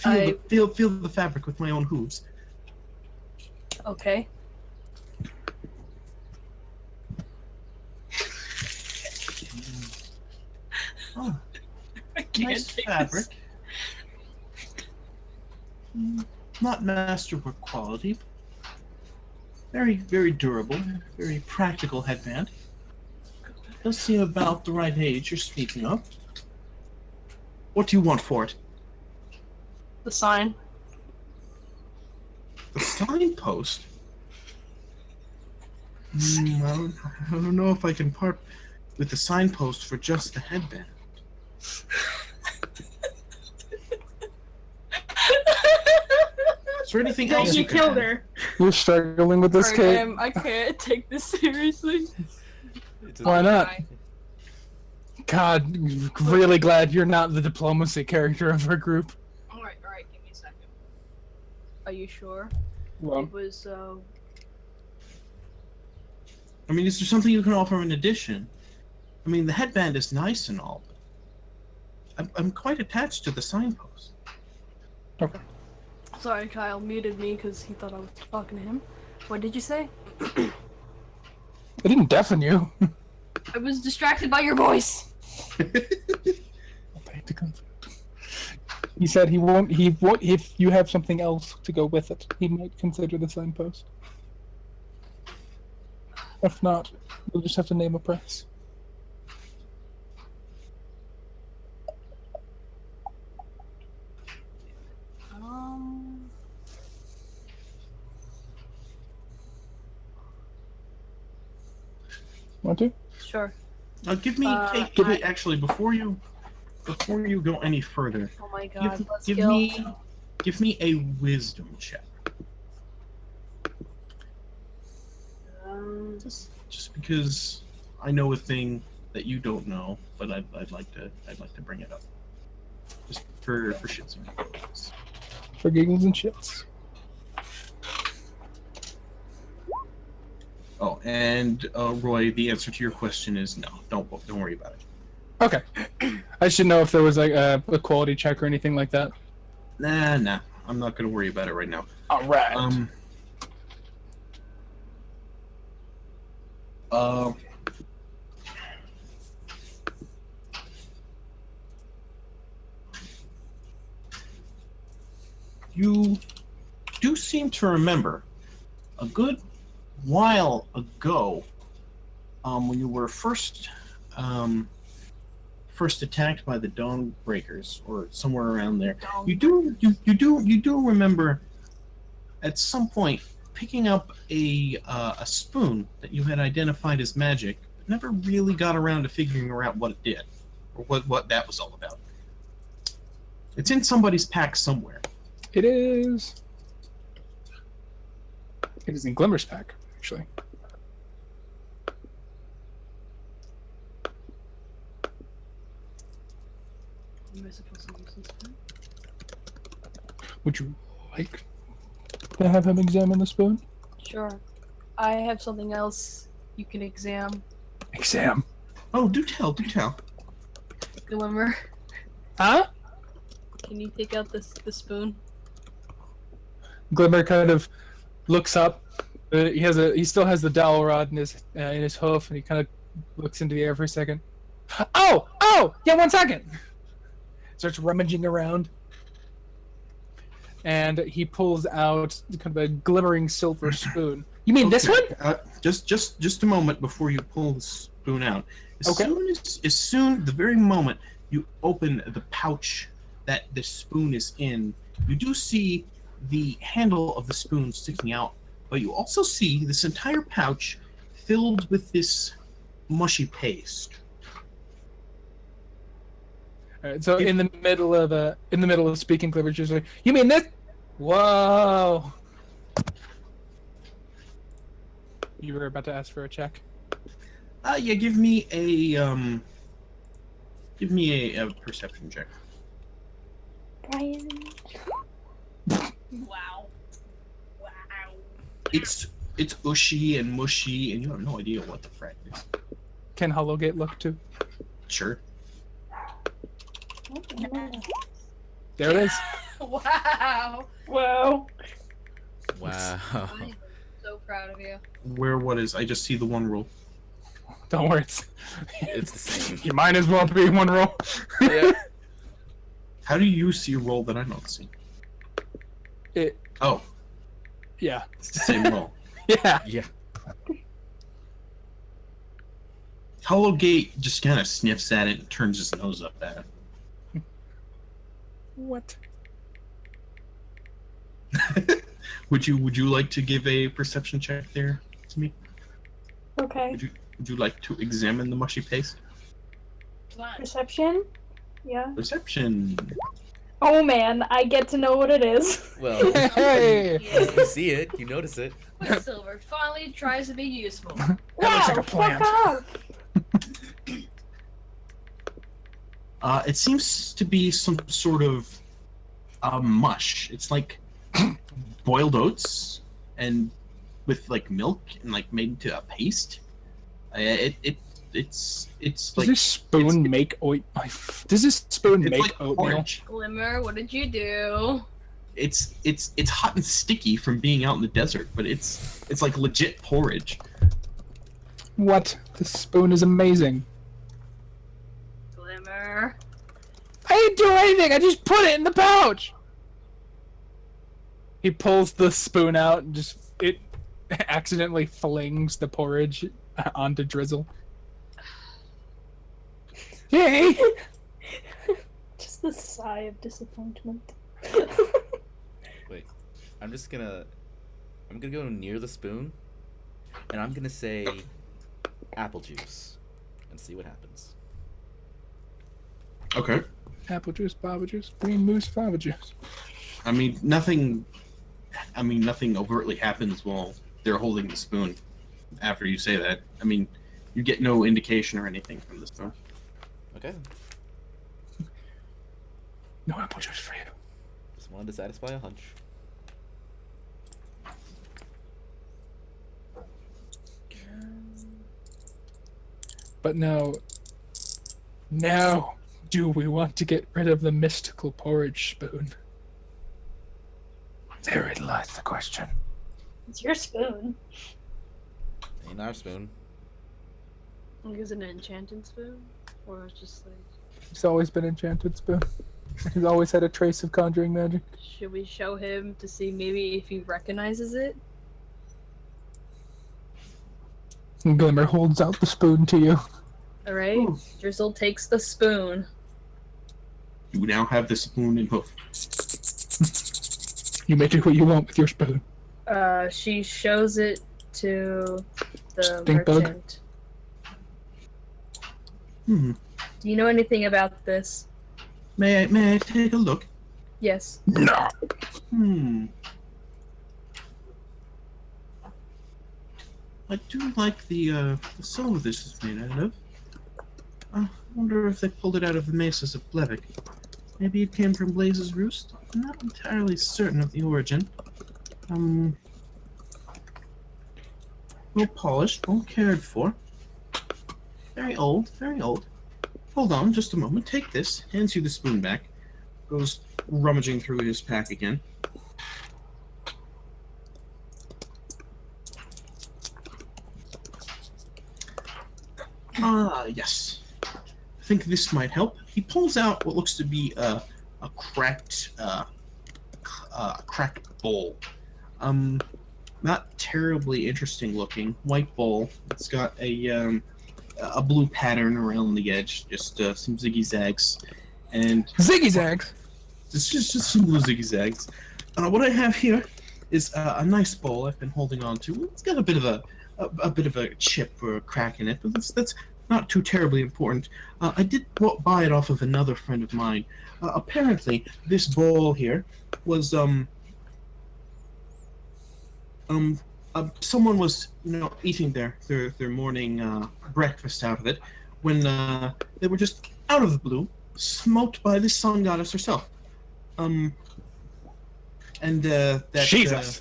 Speaker 1: I feel the fabric with my own hooves?
Speaker 4: Okay.
Speaker 1: Oh,
Speaker 4: I can't
Speaker 1: nice
Speaker 4: take
Speaker 1: fabric.
Speaker 4: this.
Speaker 1: Not masterwork quality. Very, very durable. Very practical headband. Does seem about the right age you're speaking of. What do you want for it?
Speaker 4: The sign.
Speaker 1: The signpost? I don't know if I can part with the signpost for just the headband. Is there anything else
Speaker 5: You
Speaker 1: you can
Speaker 5: killed
Speaker 1: add?
Speaker 5: her.
Speaker 3: You're struggling with this, Kate?
Speaker 4: I can't take this seriously.
Speaker 3: Why not? God, really glad you're not the diplomacy character of our group.
Speaker 4: Alright, give me a second. Are you sure?
Speaker 3: Well,
Speaker 4: It was,
Speaker 1: I mean, is there something you can offer in addition? I mean, the headband is nice and all, but I'm quite attached to the signpost.
Speaker 3: okay.
Speaker 4: Sorry, Kyle muted me because he thought I was talking to him. What did you say?
Speaker 3: I didn't deafen you.
Speaker 4: I was distracted by your voice.
Speaker 3: He said he won't. If you have something else to go with it, he might consider the signpost. If not, we'll just have to name a price. Want to?
Speaker 4: Sure.
Speaker 1: Give me, actually, before you go any further,
Speaker 4: Oh my god,
Speaker 1: give me a wisdom check. Just because I know a thing that you don't know, but I'd like to bring it up, just for shits and giggles.
Speaker 3: For giggles and shits.
Speaker 1: Oh, and Roy, the answer to your question is no. Don't worry about it.
Speaker 3: Okay. I should know if there was like a quality check or anything like that.
Speaker 1: Nah. I'm not gonna worry about it right now.
Speaker 3: All right.
Speaker 1: You do seem to remember a good while ago, when you were first attacked by the Dawnbreakers, or somewhere around there. You do remember at some point picking up a spoon that you had identified as magic, but never really got around to figuring out what it did, or what that was all about. It's in somebody's pack somewhere.
Speaker 3: It is. It is in Glimmer's pack, actually.
Speaker 4: Am I supposed to use this pen?
Speaker 3: Would you like to have him examine the spoon?
Speaker 4: Sure. I have something else you can examine.
Speaker 3: Exam.
Speaker 1: Oh, do tell.
Speaker 4: Glimmer,
Speaker 3: Huh?
Speaker 4: can you take out the spoon?
Speaker 3: Glimmer kind of looks up. He still has the dowel rod in his hoof, and he kind of looks into the air for a second. Oh! Yeah, 1 second. Starts rummaging around, and he pulls out kind of a glimmering silver spoon. You mean this one?
Speaker 1: Just a moment before you pull the spoon out. As soon, the very moment you open the pouch that the spoon is in, you do see the handle of the spoon sticking out, but you also see this entire pouch filled with this mushy paste.
Speaker 3: All right, so in the middle of speaking, Glimmer just like, you mean this? Whoa! You were about to ask for a check.
Speaker 1: Yeah, give me a perception check.
Speaker 5: Brian.
Speaker 4: Wow.
Speaker 1: It's ushy and mushy, and you have no idea what the frack is.
Speaker 3: Can Hollowgate look too?
Speaker 1: Sure.
Speaker 3: There it is.
Speaker 4: Wow.
Speaker 5: Whoa.
Speaker 2: Wow.
Speaker 4: I'm so proud of you.
Speaker 1: What is? I just see the one rule.
Speaker 3: Don't worry.
Speaker 2: It's the same.
Speaker 3: You might as well be one roll.
Speaker 2: Yeah.
Speaker 1: How do you see a roll that I don't see? Oh,
Speaker 3: Yeah.
Speaker 1: it's the same roll.
Speaker 3: Yeah.
Speaker 2: Yeah.
Speaker 1: Hollowgate just kind of sniffs at it and turns his nose up at it.
Speaker 3: What?
Speaker 1: Would you like to give a perception check there to me?
Speaker 5: Okay.
Speaker 1: Would you like to examine the mushy paste?
Speaker 4: Fine.
Speaker 5: Perception? Yeah.
Speaker 1: Perception.
Speaker 5: Oh man, I get to know what it is.
Speaker 2: Well,
Speaker 3: Hey!
Speaker 2: you see it, you notice it.
Speaker 4: Quicksilver finally tries to be useful.
Speaker 3: That looks like a
Speaker 5: fuck
Speaker 3: plant.
Speaker 5: off!
Speaker 1: It seems to be some sort of mush. It's like boiled oats and with like milk and like made into a paste. It's
Speaker 3: Does
Speaker 1: like
Speaker 3: this spoon make oat? Does this spoon
Speaker 1: it's
Speaker 3: make
Speaker 1: like
Speaker 3: oatmeal?
Speaker 1: porridge.
Speaker 4: Glimmer, what did you do?
Speaker 1: It's hot and sticky from being out in the desert, but it's like legit porridge.
Speaker 3: What? This spoon is amazing.
Speaker 4: Glimmer.
Speaker 3: I didn't do anything. I just put it in the pouch. He pulls the spoon out and it accidentally flings the porridge onto Drizzle. Yay!
Speaker 5: Just the sigh of disappointment.
Speaker 2: Wait, I'm gonna go near the spoon, and I'm gonna say apple juice. and see what happens.
Speaker 1: Okay.
Speaker 3: Apple juice, baba juice, green moose, fava juice.
Speaker 1: I mean, nothing overtly happens while they're holding the spoon. After you say that, I mean, you get no indication or anything from the spoon.
Speaker 2: Okay.
Speaker 3: No apple juice for you.
Speaker 2: Just wanted to satisfy a hunch.
Speaker 3: But now, do we want to get rid of the mystical porridge spoon? Therein lies the question.
Speaker 5: It's your spoon.
Speaker 2: Ain't our spoon.
Speaker 4: Like, is it an enchanted spoon? Or it's just like...
Speaker 3: It's always been enchanted spoon. He's always had a trace of conjuring magic.
Speaker 4: Should we show him to see maybe if he recognizes it?
Speaker 3: And Glimmer holds out the spoon to you.
Speaker 4: Alright,
Speaker 1: Ooh.
Speaker 4: Drizzle takes the spoon.
Speaker 1: You now have the spoon and hoof.
Speaker 3: You may do what you want with your spoon.
Speaker 4: She shows it to the
Speaker 3: Stink bug?
Speaker 4: merchant.
Speaker 1: Hmm.
Speaker 4: Do you know anything about this?
Speaker 1: May I take a look?
Speaker 4: Yes.
Speaker 3: No.
Speaker 1: Hmm. I do like the silver this is made out of. I wonder if they pulled it out of the mesas of Blevik. Maybe it came from Blaze's Roost? I'm not entirely certain of the origin. Well polished, well cared for. Very old, very old. Hold on, just a moment. Take this. Hands you the spoon back. Goes rummaging through his pack again. Ah, yes. I think this might help. He pulls out what looks to be a cracked bowl. Not terribly interesting looking. White bowl. It's got a blue pattern around the edge. Just some ziggy zags, and
Speaker 3: Ziggy zags.
Speaker 1: it's just some blue ziggy zags. What I have here is a nice bowl I've been holding on to. It's got a bit of a chip or a crack in it, but that's not too terribly important. I did buy it off of another friend of mine. Apparently, this bowl here was someone was eating their morning breakfast out of it when they were just out of the blue smote by the sun goddess herself.
Speaker 3: Jesus.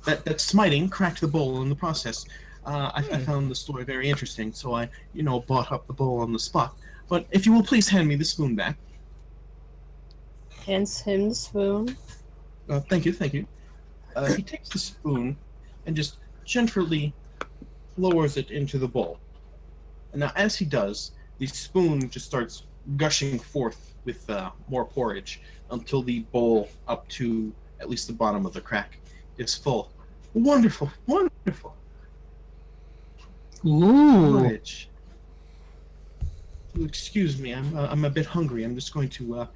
Speaker 1: That smiting cracked the bowl in the process. I found the story very interesting, so I bought up the bowl on the spot. But if you will please hand me the spoon back.
Speaker 4: Hands him the spoon.
Speaker 1: Thank you. He takes the spoon and just gently lowers it into the bowl. And now as he does, the spoon just starts gushing forth with more porridge until the bowl up to at least the bottom of the crack is full. Wonderful.
Speaker 3: Ooh.
Speaker 1: Porridge. Excuse me, I'm a bit hungry. I'm just going to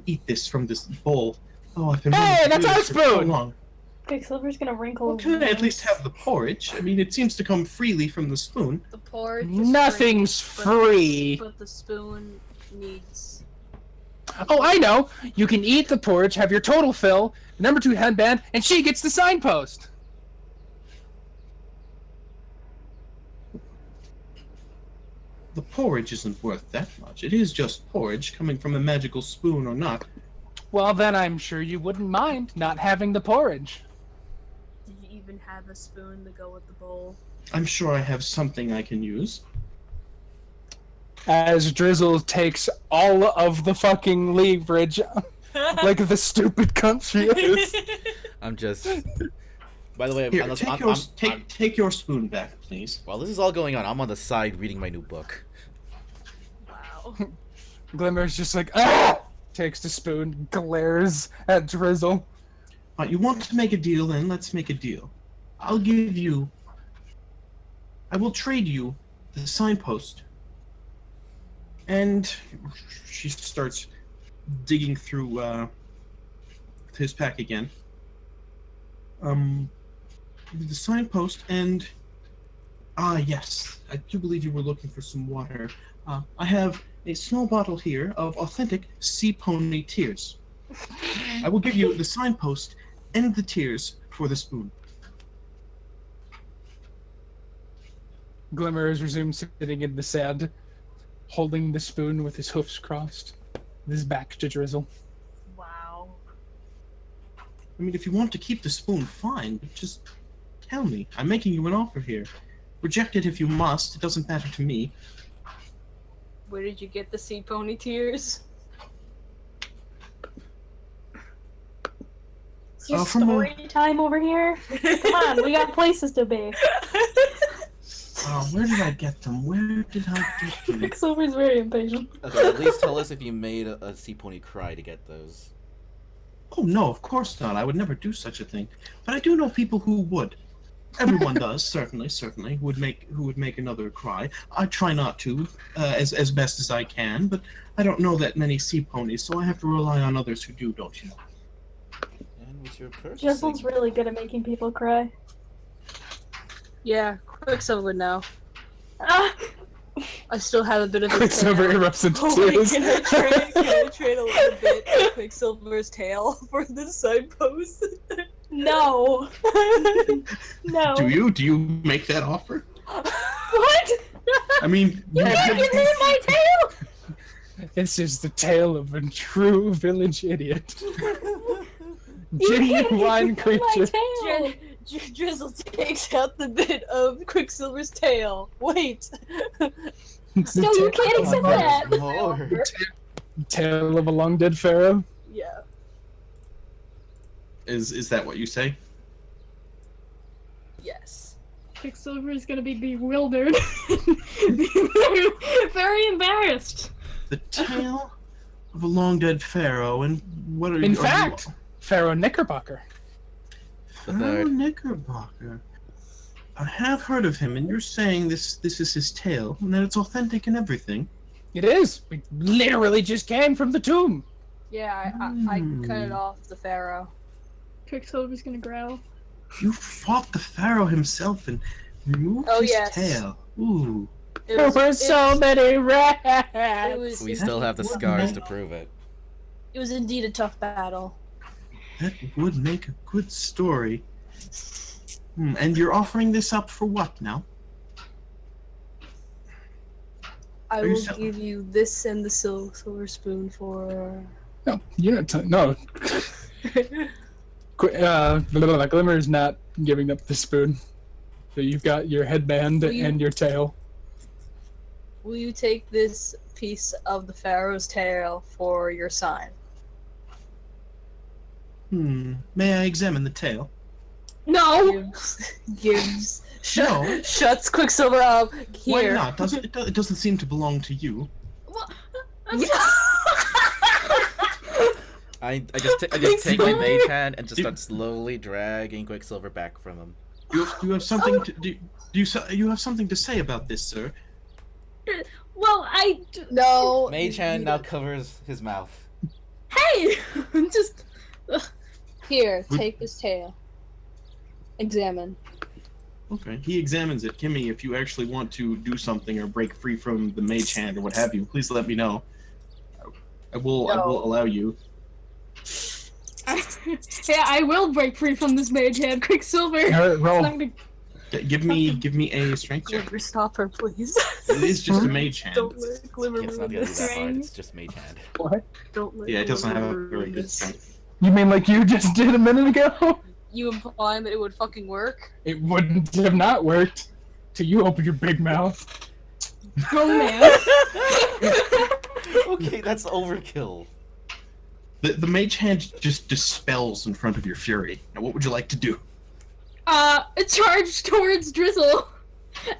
Speaker 1: eat this from this bowl. Oh, I've been
Speaker 3: Hey,
Speaker 1: wanting to
Speaker 3: that's
Speaker 1: do
Speaker 3: our
Speaker 1: this for so
Speaker 3: spoon!
Speaker 1: long.
Speaker 5: Quicksilver's gonna wrinkle.
Speaker 1: Well, can I at least have the porridge? I mean, it seems to come freely from the spoon.
Speaker 4: The porridge is
Speaker 3: Nothing's
Speaker 4: free,
Speaker 3: free.
Speaker 4: but the spoon needs...
Speaker 3: Oh, I know. You can eat the porridge, have your total fill, number 2 headband, and she gets the signpost.
Speaker 1: The porridge isn't worth that much. It is just porridge, coming from a magical spoon or not.
Speaker 3: Well, then I'm sure you wouldn't mind not having the porridge.
Speaker 4: Did you even have a spoon to go with the bowl?
Speaker 1: I'm sure I have something I can use.
Speaker 3: As Drizzle takes all of the fucking leverage, like the stupid cunt she is.
Speaker 2: I'm just. By the way,
Speaker 1: Here,
Speaker 2: I'm
Speaker 1: take your spoon back, please.
Speaker 2: while this is all going on, I'm on the side reading my new book.
Speaker 4: Wow.
Speaker 3: Glimmer's just like, ah! Takes the spoon, glares at Drizzle.
Speaker 1: You want to make a deal, then let's make a deal. I will trade you the signpost. And she starts digging through his pack again. The signpost and Ah, yes. I do believe you were looking for some water. I have a small bottle here of authentic sea pony tears. I will give you the signpost and the tears for the spoon.
Speaker 3: Glimmer is resumed sitting in the sand, holding the spoon with his hoofs crossed, with his back to Drizzle.
Speaker 4: Wow.
Speaker 1: I mean, if you want to keep the spoon, fine, but just tell me. I'm making you an offer here. Reject it if you must. It doesn't matter to me.
Speaker 4: Where did you get the sea pony tears?
Speaker 5: It's your
Speaker 1: from a-
Speaker 5: story time over here. Come on, we got places to be.
Speaker 1: Where did I get them? Where did I get them?
Speaker 5: Quicksilver's very impatient.
Speaker 2: Okay, at least tell us if you made a sea pony cry to get those.
Speaker 1: Oh, no, of course not. I would never do such a thing. But I do know people who would. Everyone does, certainly, who would make another cry. I try not to, as best as I can, but I don't know that many sea ponies, so I have to rely on others who do, don't you know?
Speaker 2: And with your purchasing...
Speaker 5: Drizzle's really good at making people cry.
Speaker 4: Yeah, Quicksilver now.
Speaker 5: Ah!
Speaker 4: I still have a bit of his
Speaker 3: Quicksilver
Speaker 4: tail.
Speaker 3: erupts into
Speaker 4: Oh, wait,
Speaker 3: tears.
Speaker 4: can I trade a little bit of Quicksilver's tail for the signpost?
Speaker 5: No. No.
Speaker 1: Do you? Do you make that offer?
Speaker 5: What?
Speaker 1: I mean,
Speaker 5: You can't give him my tail!
Speaker 3: This is the tale of a true village idiot.
Speaker 5: You can't
Speaker 3: Genuine
Speaker 5: give him my
Speaker 3: creature.
Speaker 5: tail!
Speaker 4: Drizzle takes out the bit of Quicksilver's tail. Wait.
Speaker 3: It's the
Speaker 5: No, you
Speaker 3: ta-
Speaker 5: can't accept that!
Speaker 2: Lord.
Speaker 3: Tale of a long dead pharaoh.
Speaker 4: Yeah.
Speaker 1: is that what you say?
Speaker 4: Yes.
Speaker 5: Quicksilver is gonna be bewildered. very, very embarrassed.
Speaker 1: The tale of a long dead pharaoh, and what are you?
Speaker 3: In fact, Pharaoh Knickerbocker.
Speaker 1: Pharaoh Knickerbocker. I have heard of him, and you're saying this is his tale, and that it's authentic and everything.
Speaker 3: It is. We literally just came from the tomb.
Speaker 4: Yeah, I cut it off the pharaoh.
Speaker 5: Quicksilver's gonna growl.
Speaker 1: You fought the pharaoh himself and removed
Speaker 4: Oh,
Speaker 1: his
Speaker 4: yes.
Speaker 1: tail. Ooh.
Speaker 4: It
Speaker 3: There
Speaker 4: was,
Speaker 3: were so many rats.
Speaker 4: it was,
Speaker 2: We still have the scars to prove it.
Speaker 4: it was indeed a tough battle.
Speaker 1: That would make a good story. And you're offering this up for what now?
Speaker 4: I
Speaker 1: Are you
Speaker 4: will
Speaker 1: sell-
Speaker 4: give you this and the silver spoon for.
Speaker 3: No, you're not. No. Glimmer is not giving up the spoon. So you've got your headband
Speaker 4: Will you-
Speaker 3: and your tail.
Speaker 4: Will you take this piece of the pharaoh's tail for your sign?
Speaker 1: May I examine the tail?
Speaker 5: No!
Speaker 4: Gives
Speaker 1: No.
Speaker 4: shuts Quicksilver up.
Speaker 1: Why
Speaker 4: Here.
Speaker 1: not? It doesn't seem to belong to you.
Speaker 2: I just take my mage hand and just start slowly dragging Quicksilver back from him.
Speaker 1: You have something to you have something to say about this, sir?
Speaker 5: Well,
Speaker 4: No.
Speaker 2: Mage hand now covers his mouth.
Speaker 5: Hey! Just.
Speaker 4: Here, take his tail. Examine.
Speaker 1: Okay. He examines it. Kimmy, if you actually want to do something or break free from the mage hand or what have you, please let me know. I will allow you.
Speaker 5: Yeah, I will break free from this mage hand, Quicksilver.
Speaker 3: Alright, roll.
Speaker 5: I'm gonna-
Speaker 1: Give me a strength check.
Speaker 4: Glimmer, stop her, please.
Speaker 1: It is just a mage hand.
Speaker 4: Don't let Glimmer
Speaker 2: It's not
Speaker 4: ruin
Speaker 2: gonna be
Speaker 4: this.
Speaker 2: that hard. It's just mage hand.
Speaker 3: What?
Speaker 4: Don't let
Speaker 1: Yeah, it doesn't have a
Speaker 4: Glimmer
Speaker 1: very
Speaker 4: ruin
Speaker 1: good
Speaker 4: this.
Speaker 1: strength.
Speaker 3: You mean like you just did a minute ago?
Speaker 4: You implying that it would fucking work?
Speaker 3: It wouldn't have not worked till you opened your big mouth.
Speaker 5: Oh man.
Speaker 2: Okay, that's overkill.
Speaker 1: The mage hand just dispels in front of your fury. Now, what would you like to do?
Speaker 5: Charge towards Drizzle.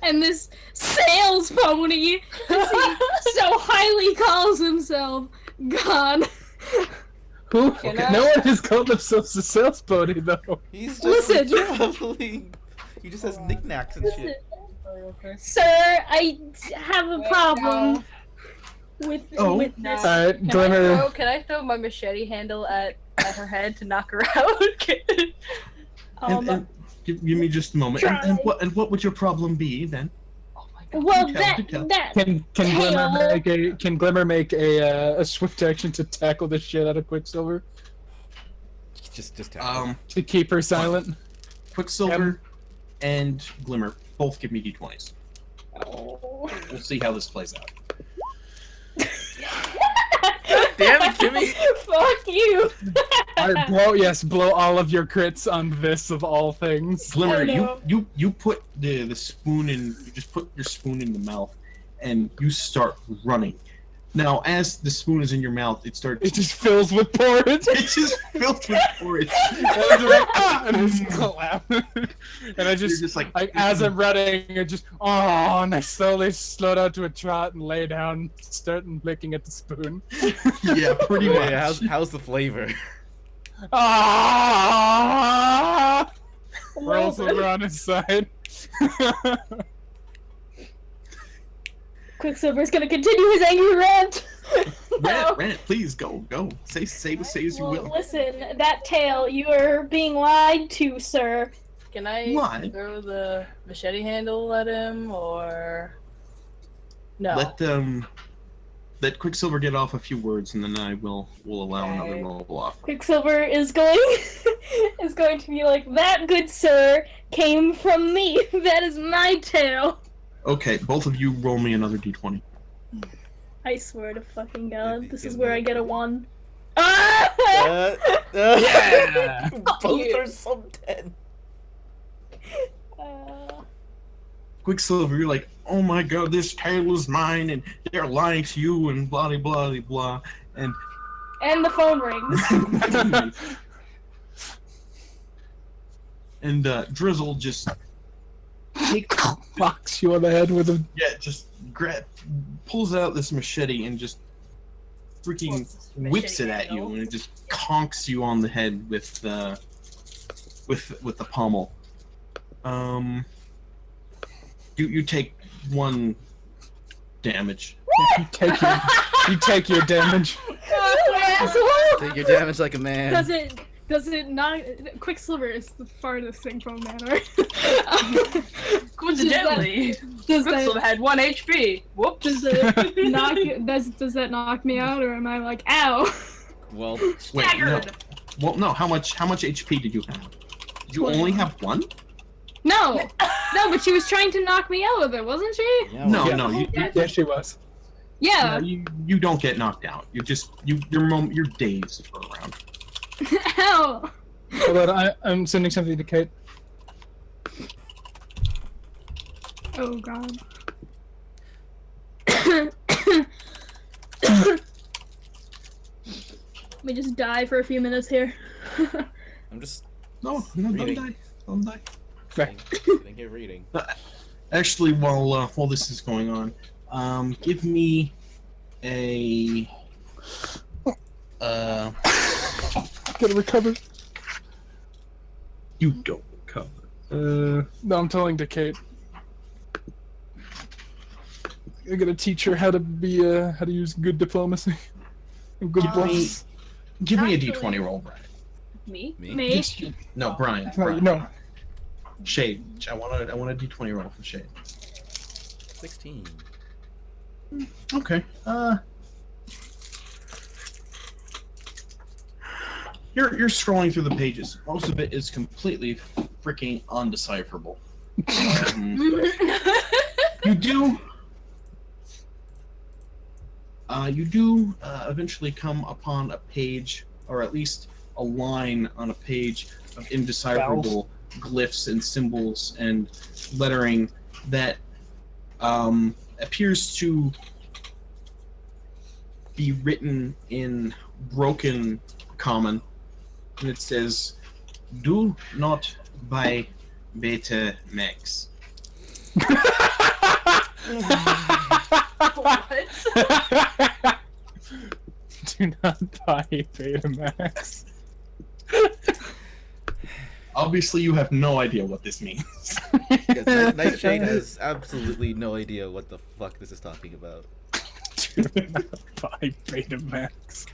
Speaker 5: And this sales pony, as he so highly calls himself, gone.
Speaker 3: Who?
Speaker 4: Can
Speaker 3: No
Speaker 4: I-
Speaker 3: one has called themselves a sales pony though.
Speaker 2: He's just
Speaker 5: Listen.
Speaker 2: traveling. He just has knickknacks and shit.
Speaker 5: Sir, I have a problem with
Speaker 1: Oh.
Speaker 5: with this.
Speaker 3: Alright,
Speaker 4: Can
Speaker 3: Glimmer.
Speaker 4: can I throw my machete handle at her head to knock her out?
Speaker 1: And Give me just a moment. And what would your problem be then? Oh my God.
Speaker 5: Well,
Speaker 1: Do tell.
Speaker 5: that
Speaker 3: Can
Speaker 5: tail.
Speaker 3: Glimmer make a swift action to tackle the shit out of Quicksilver
Speaker 2: Just tap.
Speaker 3: to keep her silent?
Speaker 1: Quicksilver and Glimmer both give me d20s.
Speaker 5: Oh.
Speaker 1: We'll see how this plays out.
Speaker 2: Damn it, Kimmy!
Speaker 5: Fuck you.
Speaker 3: Alright, blow all of your crits on this of all things.
Speaker 1: Glimmer,
Speaker 5: Oh, no.
Speaker 1: you put the spoon in. You just put your spoon in the mouth, and you start running. Now, as the spoon is in your mouth, it starts.
Speaker 3: It just fills with porridge.
Speaker 1: It just filled with porridge.
Speaker 3: And I just clap. And I
Speaker 1: You're just like
Speaker 3: as I'm running, I just and I slowly slow down to a trot and lay down, starting licking at the spoon.
Speaker 1: yeah, pretty much.
Speaker 2: Yeah, how's the flavor?
Speaker 3: Rolls over on his side.
Speaker 5: Quicksilver's gonna continue his angry rant.
Speaker 1: Rant, please go. Say as you will.
Speaker 5: Listen, that tail, you are being lied to, sir.
Speaker 4: Can I
Speaker 1: Why?
Speaker 4: throw the machete handle at him, or no?
Speaker 1: Let Quicksilver get off a few words, and then I will allow another roll off.
Speaker 5: Quicksilver is going to be like, that good sir came from me. That is my tail.
Speaker 1: Okay, both of you roll me another d20.
Speaker 5: I swear to fucking God, this is
Speaker 2: Yeah.
Speaker 5: where I get a 1. Ah!
Speaker 3: Yeah.
Speaker 2: Both
Speaker 5: you.
Speaker 2: are some 10.
Speaker 1: Quicksilver, you're like, oh my God, this tail is mine, and they're lying to you, and blah blah blah blah, and
Speaker 5: And the phone rings.
Speaker 1: and Drizzle just
Speaker 3: Box you on the head with a.
Speaker 1: just pulls out this machete and just freaking whips it at you, and it just conks you on the head with the pommel. You take 1 damage.
Speaker 3: You take your damage.
Speaker 5: Asshole!
Speaker 2: Take your damage like a man.
Speaker 5: Does it not? Quicksilver is the farthest thing from manner.
Speaker 4: Coincidentally,
Speaker 5: Does
Speaker 4: Quicksilver
Speaker 5: that
Speaker 4: had 1 HP. Whoops.
Speaker 5: does that knock me out, or am I like, ow?
Speaker 2: Well,
Speaker 1: Wait, no.
Speaker 4: Staggered.
Speaker 1: Well, no. How much HP did you have? Did you only have 1?
Speaker 5: No, but she was trying to knock me out with it, wasn't she?
Speaker 2: yeah,
Speaker 1: No,
Speaker 2: well,
Speaker 1: no. You
Speaker 3: Yeah, she was.
Speaker 5: Yeah.
Speaker 1: you don't get knocked out. You're dazed for a round.
Speaker 5: Ow.
Speaker 3: Hold on, I'm sending something to Kate.
Speaker 5: Oh God. Let me just die for a few minutes here.
Speaker 2: I'm just
Speaker 1: No, don't
Speaker 2: Reading.
Speaker 1: die. Don't die.
Speaker 2: sitting here reading.
Speaker 1: Actually, while this is going on, give me a
Speaker 3: Gotta recover.
Speaker 1: you don't recover.
Speaker 3: No, I'm telling to Kate. I'm gonna teach her how to use good diplomacy and good boss.
Speaker 1: Give me a
Speaker 4: Actually-
Speaker 1: d20 roll, Brian.
Speaker 4: Me?
Speaker 2: Me?
Speaker 5: Me?
Speaker 3: Yes, you-
Speaker 1: No, Brian.
Speaker 3: No,
Speaker 1: Brian.
Speaker 3: no.
Speaker 1: Shade. I want a d20 roll for Shade.
Speaker 2: 16.
Speaker 1: Okay. You're scrolling through the pages. Most of it is completely freaking undecipherable. You do eventually come upon a page, or at least a line on a page of indecipherable glyphs and symbols and lettering that appears to be written in broken common, and it says, "Do not buy Beta Max."
Speaker 4: What?
Speaker 3: Do not buy Betamax.
Speaker 1: Obviously, you have no idea what this means.
Speaker 2: Yes, Nightshade has absolutely no idea what the fuck this is talking about.
Speaker 3: Do not buy Betamax.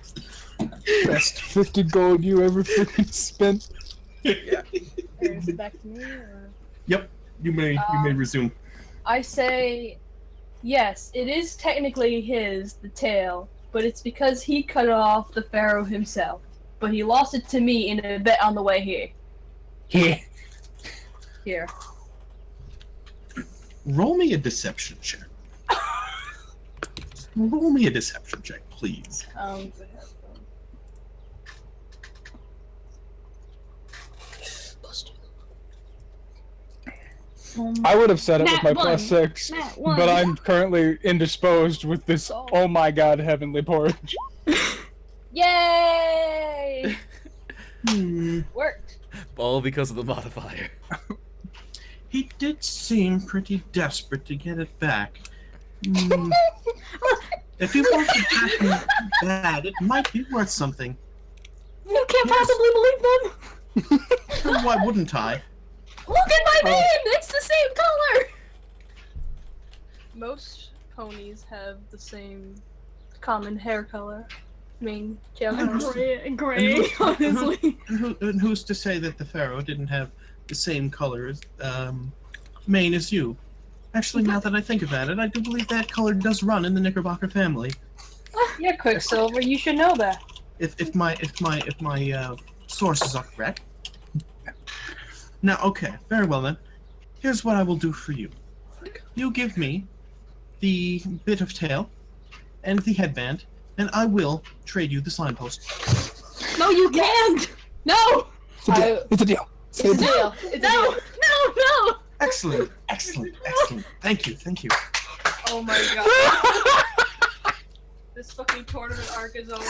Speaker 3: Best 50 gold you ever freaking spent.
Speaker 2: Yeah.
Speaker 4: Or is it back to me? Or...
Speaker 1: Yep, you may resume.
Speaker 4: I say, yes, it is technically the tail, but it's because he cut off the pharaoh himself. But he lost it to me in a bet on the way here. Here.
Speaker 1: Roll me a deception check. Roll me a deception check, please.
Speaker 3: I would have said it with
Speaker 5: Nat
Speaker 3: my
Speaker 5: one.
Speaker 3: +6,
Speaker 5: Nat one.
Speaker 3: but I'm currently indisposed with this. Oh my god, heavenly porridge.
Speaker 4: Yay! Worked.
Speaker 2: All because of the modifier.
Speaker 1: He did seem pretty desperate to get it back. If he wants it back bad, it might be worth something.
Speaker 5: You can't possibly believe them.
Speaker 1: Why wouldn't I?
Speaker 5: Look at my mane! It's the same color!
Speaker 4: Most ponies have the same common hair color. I mean, tail color.
Speaker 5: Gray, honestly.
Speaker 1: And who's to say that the pharaoh didn't have the same color mane as you? Actually, now that I think about it, I do believe that color does run in the Knickerbocker family.
Speaker 4: Yeah, Quicksilver, you should know that.
Speaker 1: If my sources are correct. Now, okay, very well then. Here's what I will do for you. You give me the bit of tail and the headband, and I will trade you the signpost.
Speaker 5: No, you can't! No!
Speaker 3: It's a deal.
Speaker 4: It's a deal. It's a deal.
Speaker 5: No!
Speaker 1: Excellent. Thank you.
Speaker 4: Oh my god. This fucking tournament arc is over.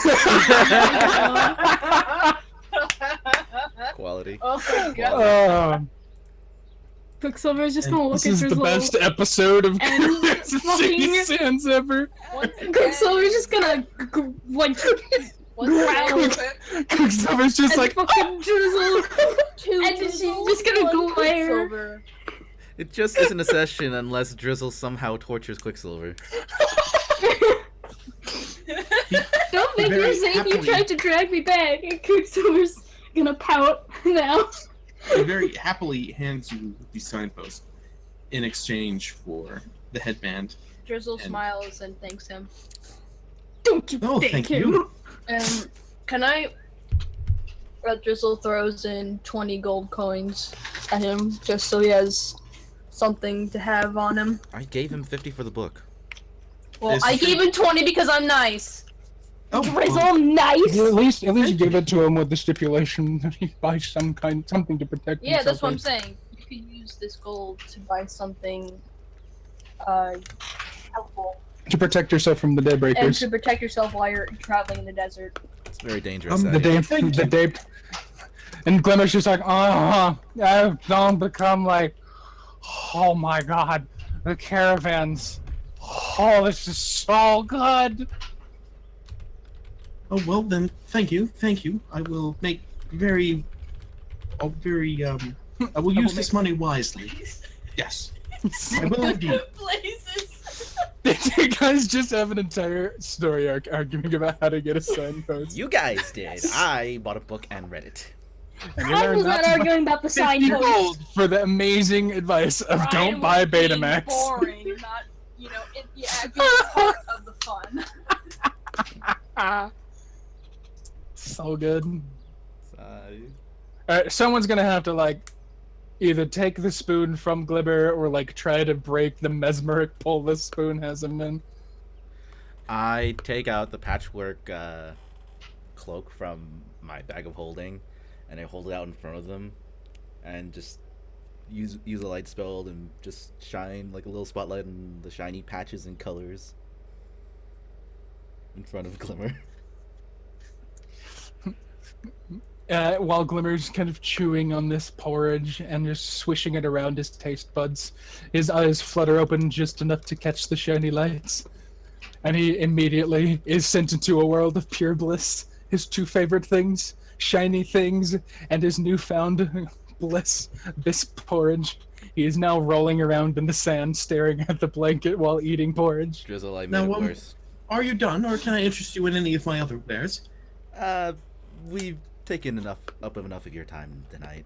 Speaker 2: Quality.
Speaker 4: Oh my god.
Speaker 5: Quicksilver is just gonna look
Speaker 3: This
Speaker 5: at
Speaker 3: is the
Speaker 5: Drizzle.
Speaker 3: best episode of
Speaker 5: and fucking-
Speaker 3: Sands ever.
Speaker 5: Quicksilver's just gonna like growl.
Speaker 3: Quicksilver's just
Speaker 5: and
Speaker 3: like,
Speaker 5: fucking Drizzle. And she's just gonna glare.
Speaker 2: It just isn't a session unless Drizzle somehow tortures Quicksilver.
Speaker 5: Don't make
Speaker 1: Very
Speaker 5: me say you
Speaker 1: happily-
Speaker 5: tried to drag me back. And Quicksilver's gonna pout now.
Speaker 1: He very happily hands you the signpost in exchange for the headband.
Speaker 4: Drizzle
Speaker 1: And-
Speaker 4: smiles and thanks him.
Speaker 5: Don't you
Speaker 1: Oh,
Speaker 5: thank
Speaker 1: thank
Speaker 5: him.
Speaker 1: you.
Speaker 4: Can I... Drizzle throws in 20 gold coins at him, just so he has something to have on him.
Speaker 2: I gave him 50 for the book.
Speaker 4: Well,
Speaker 1: This
Speaker 4: I
Speaker 1: is-
Speaker 4: gave him 20 because I'm nice.
Speaker 1: Oh,
Speaker 5: Drizzle, nice.
Speaker 3: at least give it to him with the stipulation that he buys something to protect
Speaker 4: Yeah,
Speaker 3: himself.
Speaker 4: that's what I'm
Speaker 3: with.
Speaker 4: saying. You could use this gold to buy something, helpful.
Speaker 3: To protect yourself from the
Speaker 4: And
Speaker 3: daybreakers.
Speaker 4: to protect yourself while you're traveling in the desert.
Speaker 2: It's very dangerous.
Speaker 3: The day,
Speaker 1: Thank you.
Speaker 3: the day, and Glimmer's just like, I've don't become like, oh my god, the caravans. Oh, this is so good.
Speaker 1: Oh well, then thank you. I will make I will use this money wisely. Yes, I will indeed.
Speaker 4: Places.
Speaker 3: You guys just have an entire story arc arguing about how to get a signpost.
Speaker 2: You guys did. I bought a book and read it.
Speaker 3: And you
Speaker 5: I
Speaker 3: learned
Speaker 5: was not
Speaker 3: to buy
Speaker 5: arguing about the
Speaker 3: 50
Speaker 5: signpost.
Speaker 3: gold for the amazing advice of don't buy Betamax.
Speaker 4: Boring, not, being part of the fun.
Speaker 3: So good.
Speaker 2: Uh,
Speaker 3: Alright, someone's gonna have to like either take the spoon from Glimmer or like try to break the mesmeric pull the spoon has him in.
Speaker 2: I take out the patchwork cloak from my bag of holding, and I hold it out in front of them, and just use a light spell and just shine like a little spotlight on the shiny patches and colors in front of Glimmer.
Speaker 3: While Glimmer's kind of chewing on this porridge and just swishing it around his taste buds, his eyes flutter open just enough to catch the shiny lights. And he immediately is sent into a world of pure bliss. His two favorite things, shiny things, and his newfound bliss, this porridge. He is now rolling around in the sand, staring at the blanket while eating porridge.
Speaker 2: Drizzle, I made
Speaker 1: Now,
Speaker 2: it worse.
Speaker 1: are you done, or can I interest you in any of my other wares?
Speaker 2: We taken enough of your time tonight.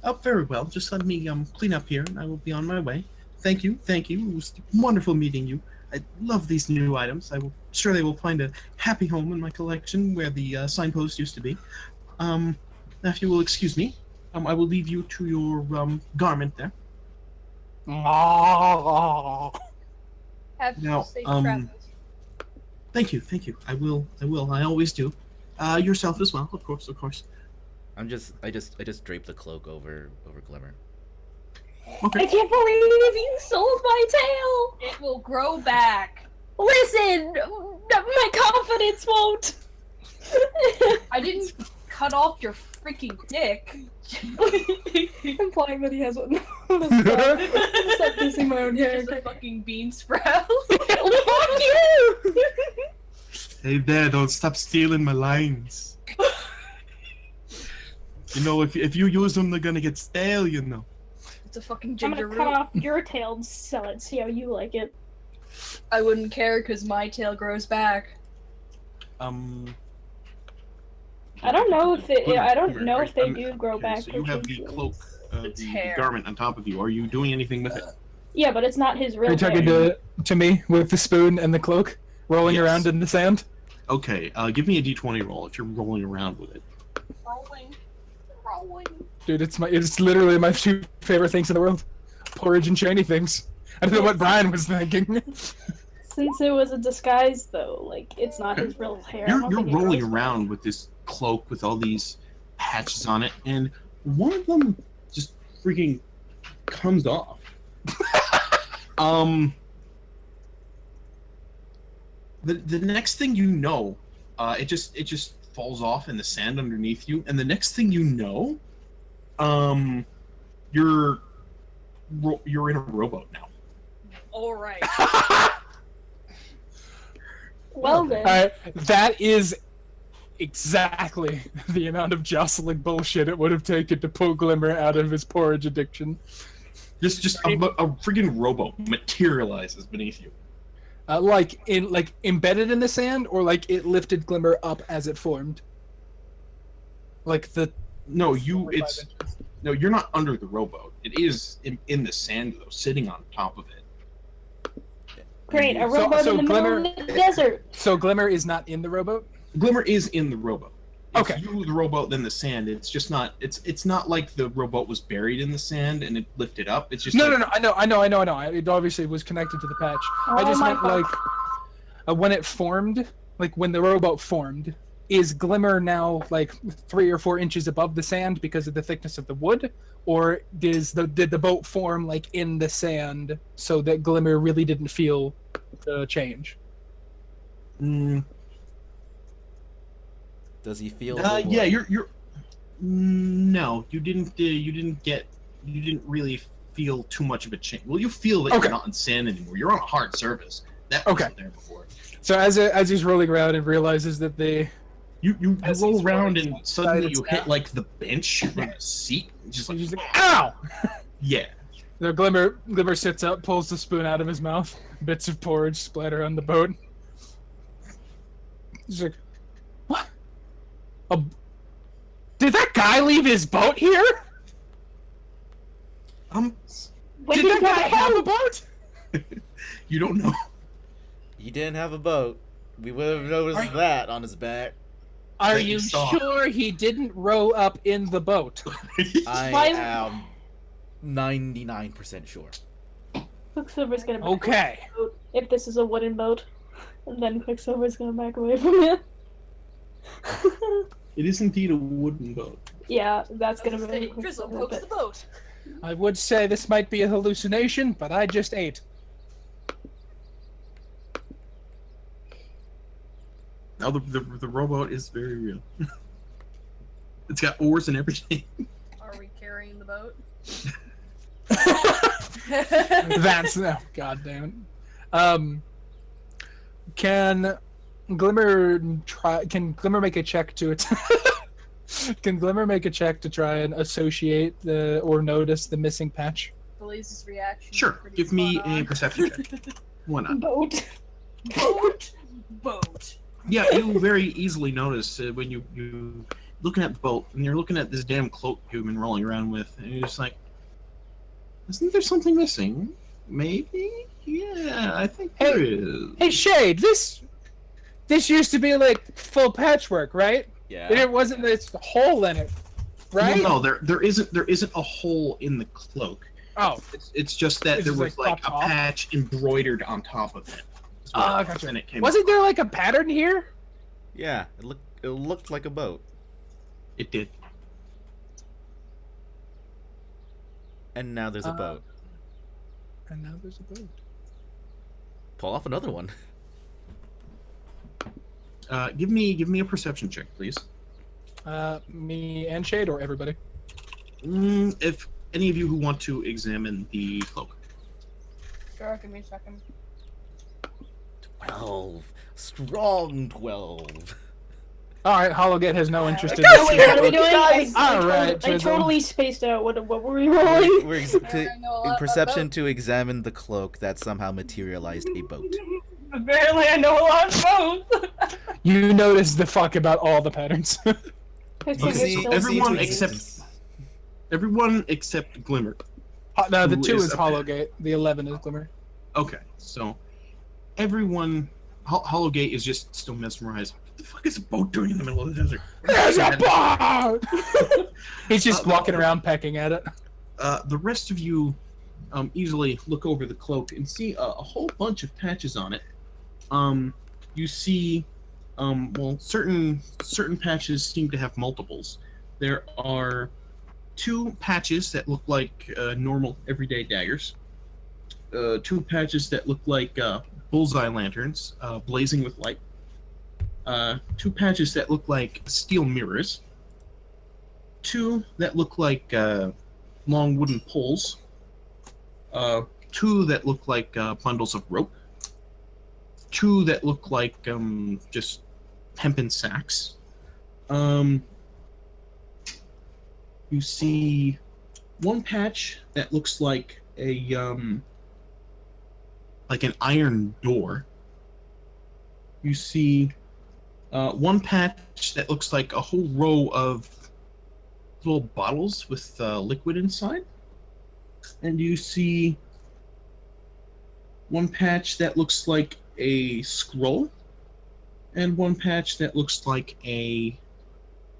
Speaker 1: Oh, very well. Just let me clean up here, and I will be on my way. Thank you. It was wonderful meeting you. I love these new items. I will sure they will find a happy home in my collection where the signpost used to be. Now, if you will excuse me, I will leave you to your garment there.
Speaker 4: Have
Speaker 1: Now,
Speaker 4: safe travels.
Speaker 1: Thank you. I will. I always do. Yourself as well, of course.
Speaker 2: I just draped the cloak over Glimmer.
Speaker 1: Okay.
Speaker 5: I can't believe you sold my tail!
Speaker 4: It will grow back.
Speaker 5: Listen! My confidence won't!
Speaker 4: I didn't cut off your freaking dick.
Speaker 5: Implying that he has one. Stop dissing my own hair.
Speaker 4: Just a fucking bean sprout.
Speaker 5: Fuck you!
Speaker 1: Hey there! Don't stop stealing my lines. You know, if you use them, they're gonna get stale. You know.
Speaker 4: It's a fucking
Speaker 5: I'm
Speaker 4: ginger
Speaker 5: gonna cut
Speaker 4: root.
Speaker 5: off your tail and sell it, see how you like it.
Speaker 4: I wouldn't care because my tail grows back.
Speaker 5: I don't know if it. I don't know if they
Speaker 1: I'm-
Speaker 5: do grow
Speaker 1: okay,
Speaker 5: back.
Speaker 1: So you have the cloak,
Speaker 4: It's
Speaker 1: the
Speaker 4: hair.
Speaker 1: garment on top of you. Are you doing anything with it?
Speaker 5: Yeah, but it's not his
Speaker 3: Are
Speaker 5: real
Speaker 3: you talking
Speaker 5: hair.
Speaker 3: to me with the spoon and the cloak, rolling
Speaker 1: Yes.
Speaker 3: around in the sand?
Speaker 1: Okay, give me a d20 roll if you're rolling around with it.
Speaker 4: Rolling.
Speaker 3: Dude, it's literally my two favorite things in the world. Porridge and shiny things. I don't know what Brian was thinking.
Speaker 5: Since it was a disguise, though, like it's not his real hair. I don't
Speaker 1: You're
Speaker 5: think it
Speaker 1: rolling
Speaker 5: grows
Speaker 1: around with this cloak with all these patches on it, and one of them just freaking comes off. The next thing you know, it just falls off in the sand underneath you, and the next thing you know, you're in a rowboat now.
Speaker 4: All right.
Speaker 5: Well then.
Speaker 3: Alright, that is exactly the amount of jostling bullshit it would have taken to pull Glimmer out of his porridge addiction.
Speaker 1: Just a freaking rowboat materializes beneath you.
Speaker 3: Like embedded in the sand, or like it lifted Glimmer up as it formed. Like the
Speaker 1: No,
Speaker 3: 45
Speaker 1: it's
Speaker 3: inches.
Speaker 1: no, you're not under the rowboat. It is in the sand though, sitting on top of it.
Speaker 5: Great, a
Speaker 3: So-
Speaker 5: rowboat
Speaker 3: so
Speaker 5: in the
Speaker 3: Glimmer-
Speaker 5: middle of the desert.
Speaker 3: So Glimmer is not in the rowboat?
Speaker 1: Glimmer is in the rowboat. If
Speaker 3: Okay.
Speaker 1: you the rowboat then the sand, it's just not it's not like the rowboat was buried in the sand and it lifted up. It's just
Speaker 3: No,
Speaker 1: like,
Speaker 3: no, I know. It obviously was connected to the patch. I
Speaker 5: Oh
Speaker 3: just
Speaker 5: my
Speaker 3: meant
Speaker 5: fuck.
Speaker 3: like when it formed, like when the rowboat formed, is Glimmer now like 3 or 4 inches above the sand because of the thickness of the wood, or did the boat form like in the sand so that Glimmer really didn't feel the change?
Speaker 2: Does he feel?
Speaker 1: yeah, you're no, you didn't really feel too much of a change. Well, you feel that
Speaker 3: Okay.
Speaker 1: you're not in sand anymore. You're on a hard surface. That wasn't there before.
Speaker 3: So as he's rolling around and realizes that
Speaker 1: You
Speaker 3: As
Speaker 1: roll
Speaker 3: he's
Speaker 1: around
Speaker 3: rolling
Speaker 1: and suddenly
Speaker 3: it's
Speaker 1: you hit
Speaker 3: down.
Speaker 1: like the bench from the seat. Just like,
Speaker 3: he's like, ow!
Speaker 1: yeah.
Speaker 3: The Glimmer sits up, pulls the spoon out of his mouth. Bits of porridge splatter on the boat. He's like, what? Did that guy leave his boat here?
Speaker 5: When
Speaker 3: Did that guy have a boat?
Speaker 1: You don't know.
Speaker 2: He didn't have a boat. We would have noticed that on his back.
Speaker 3: Are
Speaker 1: That you
Speaker 3: you
Speaker 1: saw.
Speaker 3: sure he didn't row up in the boat?
Speaker 2: I
Speaker 5: Why-
Speaker 2: am 99% sure.
Speaker 5: Quicksilver's gonna back
Speaker 3: Okay.
Speaker 5: away from the boat if this is a wooden boat, and then Quicksilver's gonna back away from it.
Speaker 1: It is indeed a wooden boat.
Speaker 5: Yeah, that's gonna be
Speaker 4: Drizzle
Speaker 5: Quicksilver.
Speaker 4: pokes the boat.
Speaker 3: I would say this might be a hallucination, but I just ate.
Speaker 1: Now the rowboat is very real. It's got oars and everything.
Speaker 4: Are we carrying the boat?
Speaker 3: That's no, god damn it. Can Glimmer make a check to it? Can Glimmer make a check to try and associate or notice the missing patch?
Speaker 4: Blaze's reaction. is
Speaker 1: Sure.
Speaker 4: pretty
Speaker 1: Give me
Speaker 4: spot
Speaker 1: a
Speaker 4: on.
Speaker 1: perception check. Why not?
Speaker 5: Boat.
Speaker 4: Boat. Boat.
Speaker 1: Yeah, you very easily notice when you looking at the boat, and you're looking at this damn cloak you've been rolling around with, and you're just like, isn't there something missing? Maybe? Yeah, I think there is.
Speaker 3: Hey, Shade, this used to be like full patchwork, right?
Speaker 2: Yeah.
Speaker 3: There wasn't this hole in it, right?
Speaker 1: Well, no, there isn't a hole in the cloak.
Speaker 3: Oh,
Speaker 1: It's just that
Speaker 3: It's
Speaker 1: there
Speaker 3: just,
Speaker 1: was
Speaker 3: like,
Speaker 1: like a
Speaker 3: popped off?
Speaker 1: patch embroidered on top of it.
Speaker 3: gotcha.
Speaker 1: And it came
Speaker 3: Wasn't there like a pattern here?
Speaker 2: Yeah, it looked like a boat.
Speaker 1: It did.
Speaker 2: And now there's a boat.
Speaker 3: And now there's a boat.
Speaker 2: Pull off another one.
Speaker 1: Give me a perception check, please.
Speaker 3: Me and Shade, or everybody?
Speaker 1: If any of you who want to examine the cloak.
Speaker 4: Sure, give me a second.
Speaker 2: 12. Strong 12.
Speaker 3: All right, Hollowgate has no interest in
Speaker 5: Oh, wait,
Speaker 3: this.
Speaker 5: what are we doing?
Speaker 3: All right,
Speaker 5: I
Speaker 3: Drizzle.
Speaker 5: totally spaced out. What were we rolling?
Speaker 2: We're
Speaker 4: I know a lot about
Speaker 2: perception
Speaker 4: boats.
Speaker 2: to examine the cloak that somehow materialized a boat.
Speaker 4: Apparently, I know a lot about boats.
Speaker 3: You notice the fuck about all the patterns.
Speaker 1: Okay, everyone except Glimmer.
Speaker 3: No, the
Speaker 1: Who
Speaker 3: 2
Speaker 1: is
Speaker 3: is
Speaker 1: up
Speaker 3: Hollowgate. The 11 is Glimmer.
Speaker 1: Okay, so everyone, Hollowgate is just still mesmerized. What the fuck is a boat doing in the middle of the desert?
Speaker 3: There's a boat! He's just walking around pecking at it.
Speaker 1: The rest of you easily look over the cloak and see a whole bunch of patches on it. You see, well, certain patches seem to have multiples. There are 2 patches that look like normal everyday daggers. 2 patches that look like bullseye lanterns blazing with light. 2 patches that look like steel mirrors. 2 that look like long wooden poles. 2 that look like bundles of rope. 2 that look like just hempen sacks. You see 1 patch that looks like an iron door. You see 1 patch that looks like a whole row of little bottles with liquid inside. And you see 1 patch that looks like a scroll, and 1 patch that looks like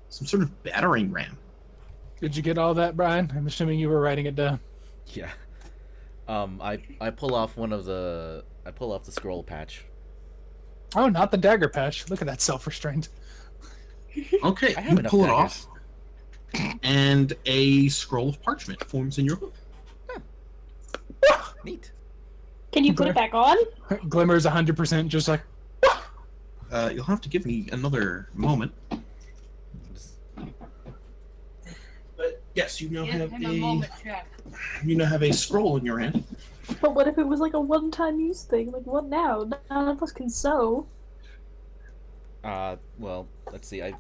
Speaker 1: some sort of battering ram.
Speaker 3: Did you get all that, Brian? I'm assuming you were writing it down.
Speaker 2: Yeah. I pull off the scroll patch.
Speaker 3: Oh, not the dagger patch. Look at that self-restraint.
Speaker 1: Okay,
Speaker 2: I have
Speaker 1: you
Speaker 2: enough
Speaker 1: pull it
Speaker 2: daggers.
Speaker 1: off, and a scroll of parchment forms in your hoof.
Speaker 2: Neat.
Speaker 5: Can you put it back on?
Speaker 3: Glimmer's 100% just like,
Speaker 1: You'll have to give me another moment.
Speaker 2: Just-
Speaker 1: But yes, you now have
Speaker 4: Hang on a moment, check.
Speaker 1: a scroll in your hand.
Speaker 5: But what if it was like a one-time use thing? Like, what now? None of us can sew.
Speaker 2: Well, let's see. I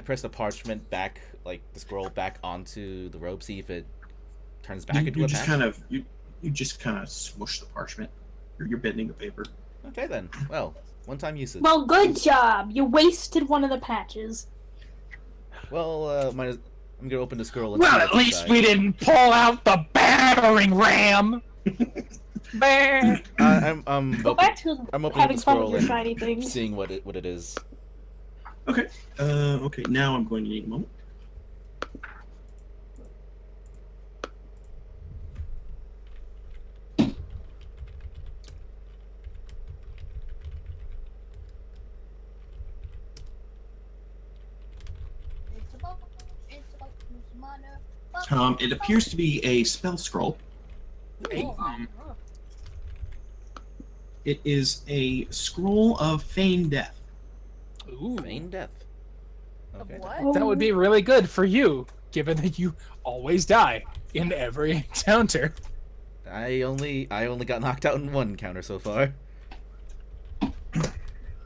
Speaker 2: press the parchment back, like the scroll back onto the rope, see if it turns back into
Speaker 1: You
Speaker 2: a
Speaker 1: just
Speaker 2: patch.
Speaker 1: you just kind of smush the parchment. You're bending the paper.
Speaker 2: Okay then. Well, one-time usage.
Speaker 5: Well, good job. You wasted one of the patches.
Speaker 2: Well, I'm gonna open the scroll. And see
Speaker 3: well,
Speaker 2: what's
Speaker 3: at least
Speaker 2: inside.
Speaker 3: we didn't pull out the battering ram. Bear.
Speaker 2: I'm
Speaker 5: Go back to
Speaker 2: I'm opening
Speaker 5: having
Speaker 2: the
Speaker 5: fun
Speaker 2: scroll
Speaker 5: with your
Speaker 2: and
Speaker 5: shiny things.
Speaker 2: seeing what it is.
Speaker 1: Okay. Okay. Now I'm going to need a moment. It appears to be a spell scroll. It is a scroll of feigned death.
Speaker 3: Ooh,
Speaker 2: Feign death. Okay.
Speaker 4: What?
Speaker 3: that would be really good for you, given that you always die in every encounter.
Speaker 2: I only got knocked out in 1 encounter so far.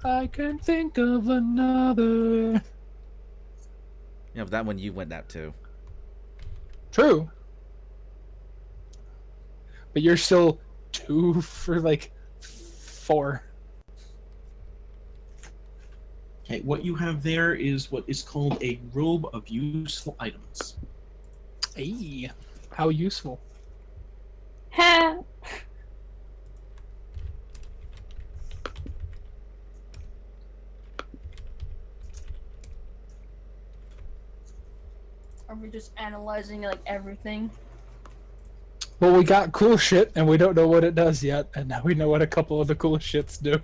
Speaker 3: I can think of another.
Speaker 2: Yeah, but that one you went out too.
Speaker 3: True. But you're still 2 for like 4.
Speaker 1: Okay, what you have there is what is called a robe of useful items.
Speaker 3: Hey, how useful.
Speaker 5: Ha!
Speaker 4: Are we just analyzing like everything?
Speaker 3: Well, we got cool shit, and we don't know what it does yet, and now we know what a couple of the cool shits do.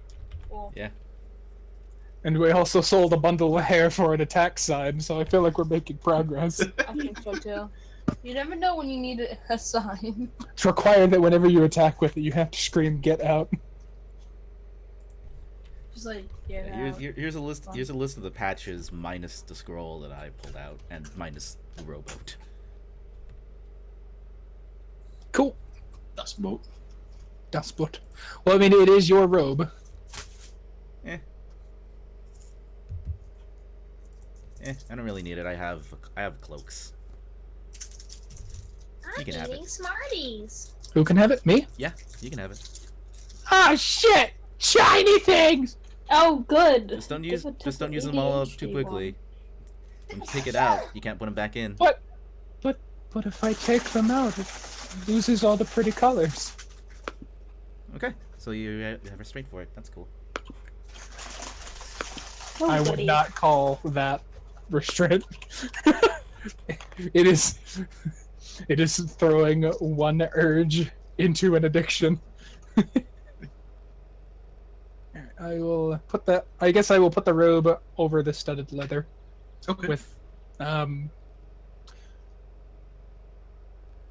Speaker 4: Well,
Speaker 2: Yeah.
Speaker 3: And we also sold a bundle of hair for an attack sign, so I feel like we're making progress.
Speaker 4: I think so too. You never know when you need a sign.
Speaker 3: It's required that whenever you attack with it, you have to scream, "Get out!"
Speaker 4: Just like, yeah.
Speaker 2: Here's a list. Here's a list of the patches minus the scroll that I pulled out and minus the rowboat.
Speaker 3: Cool.
Speaker 1: Dust boat.
Speaker 3: Dust boot. Well, I mean, it is your robe.
Speaker 2: I don't really need it. I have cloaks. You can have it.
Speaker 5: Smarties.
Speaker 3: Who can have it? Me?
Speaker 2: Yeah, you can have it.
Speaker 3: Ah, shit! Shiny things!
Speaker 5: Oh, good.
Speaker 2: Just don't
Speaker 5: Give
Speaker 2: use
Speaker 5: it to the
Speaker 2: them all up too
Speaker 5: ADHD
Speaker 2: quickly. When you take it out, you can't put them back in.
Speaker 3: But if I take them out, it loses all the pretty colors.
Speaker 2: Okay, so you have restraint for it. That's cool.
Speaker 5: one.
Speaker 3: I would
Speaker 5: Nobody.
Speaker 3: not call that restraint. It is throwing one urge into an addiction. I will put that. I guess I will put the robe over the studded leather
Speaker 1: Okay.
Speaker 3: with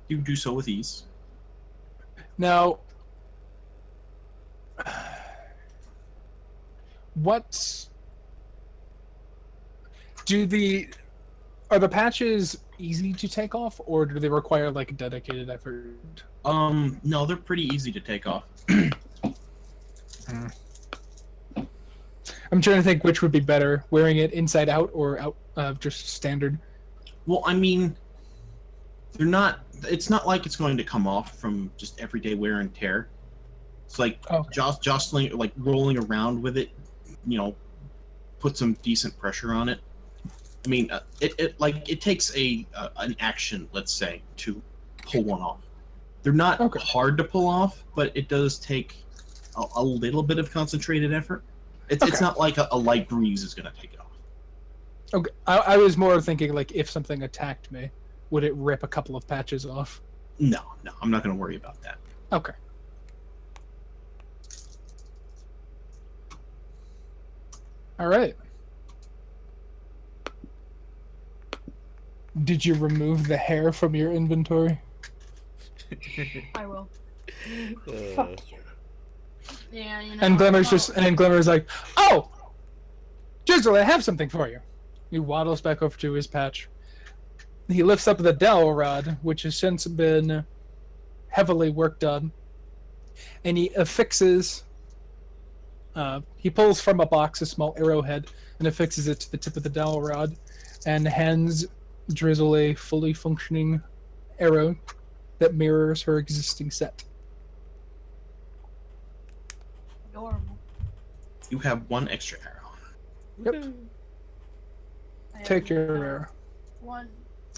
Speaker 1: You do so with ease.
Speaker 3: now. What are the patches easy to take off, or do they require like a dedicated effort?
Speaker 1: No, they're pretty easy to take off.
Speaker 3: I'm trying to think which would be better, wearing it inside out or out just standard.
Speaker 1: Well, I mean, they're not. It's not like it's going to come off from just everyday wear and tear. It's like jostling, like rolling around with it. Put some decent pressure on it. I mean, it takes an action, let's say, to pull one off. They're not hard to pull off, but it does take a little bit of concentrated effort. It's not like a light breeze is going to take it off.
Speaker 3: Okay, I was more thinking like if something attacked me, would it rip a couple of patches off?
Speaker 1: No, I'm not going to worry about that.
Speaker 3: Okay. All right. Did you remove the hair from your inventory?
Speaker 4: I will.
Speaker 5: Fuck you.
Speaker 4: Yeah,
Speaker 3: And Glimmer's like, "Oh, Drizzle, I have something for you." He waddles back over to his patch. He lifts up the dowel rod, which has since been heavily worked on, and he affixes. He pulls from a box a small arrowhead and affixes it to the tip of the dowel rod, and hands Drizzle a fully functioning arrow that mirrors her existing set.
Speaker 4: Adorable.
Speaker 1: You have one extra arrow.
Speaker 3: Yep.
Speaker 4: I
Speaker 3: Take
Speaker 4: have
Speaker 3: your arrow.
Speaker 4: one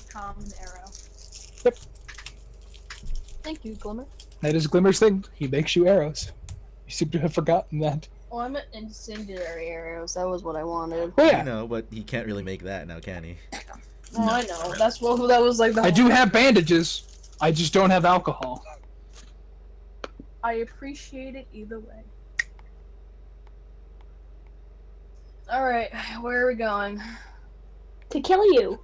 Speaker 4: common arrow.
Speaker 3: Yep.
Speaker 4: Thank you, Glimmer.
Speaker 3: That is Glimmer's thing. He makes you arrows. You seem to have forgotten that.
Speaker 4: Oh, I meant incendiary arrows. That was what I wanted.
Speaker 3: Oh
Speaker 2: You
Speaker 3: yeah,
Speaker 2: know, but he can't really make that now, can he?
Speaker 4: Oh, I know. That's what that was like.
Speaker 3: I do have bandages. I just don't have alcohol.
Speaker 4: I appreciate it either way. All right, where are we going?
Speaker 5: To kill you.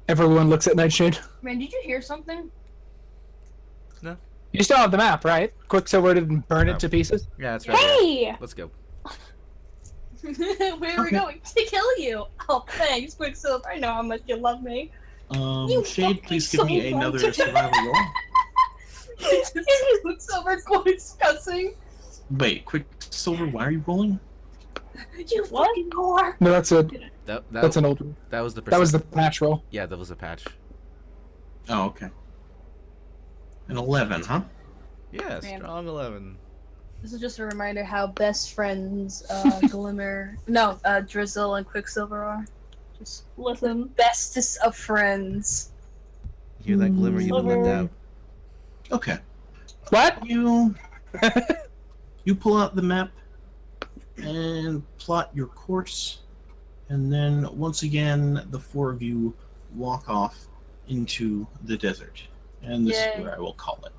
Speaker 3: Everyone looks at Nightshade.
Speaker 4: Man, did you hear something?
Speaker 3: You still have the map, right? Quicksilver didn't burn it to pieces.
Speaker 2: Yeah, that's right.
Speaker 5: Hey!
Speaker 2: Let's go.
Speaker 4: Where are we going? To kill you. Oh, thanks, Quicksilver. I know how much you love me.
Speaker 5: You
Speaker 1: Shade,
Speaker 5: fucking
Speaker 1: please give me
Speaker 5: soul
Speaker 1: another
Speaker 5: bunch.
Speaker 1: survival roll.
Speaker 4: Quicksilver voice cussing.
Speaker 1: Wait, Quicksilver, why are you rolling?
Speaker 4: You fucking whore.
Speaker 3: No, that's a
Speaker 2: That
Speaker 3: that's an old one.
Speaker 2: that was the
Speaker 3: That was the patch roll.
Speaker 2: Yeah, that was a patch.
Speaker 1: Oh, okay. An 11, huh?
Speaker 2: Yeah,
Speaker 4: Man.
Speaker 2: strong 11.
Speaker 4: This is just a reminder how best friends Glimmer, Drizzle and Quicksilver are. Just
Speaker 5: Listen.
Speaker 4: bestest of friends.
Speaker 2: You hear that, Glimmer? You've been left out.
Speaker 1: Okay.
Speaker 3: What?
Speaker 1: You pull out the map and plot your course, and then once again the four of you walk off into the desert, and this is
Speaker 4: Yay.
Speaker 1: where I will call it.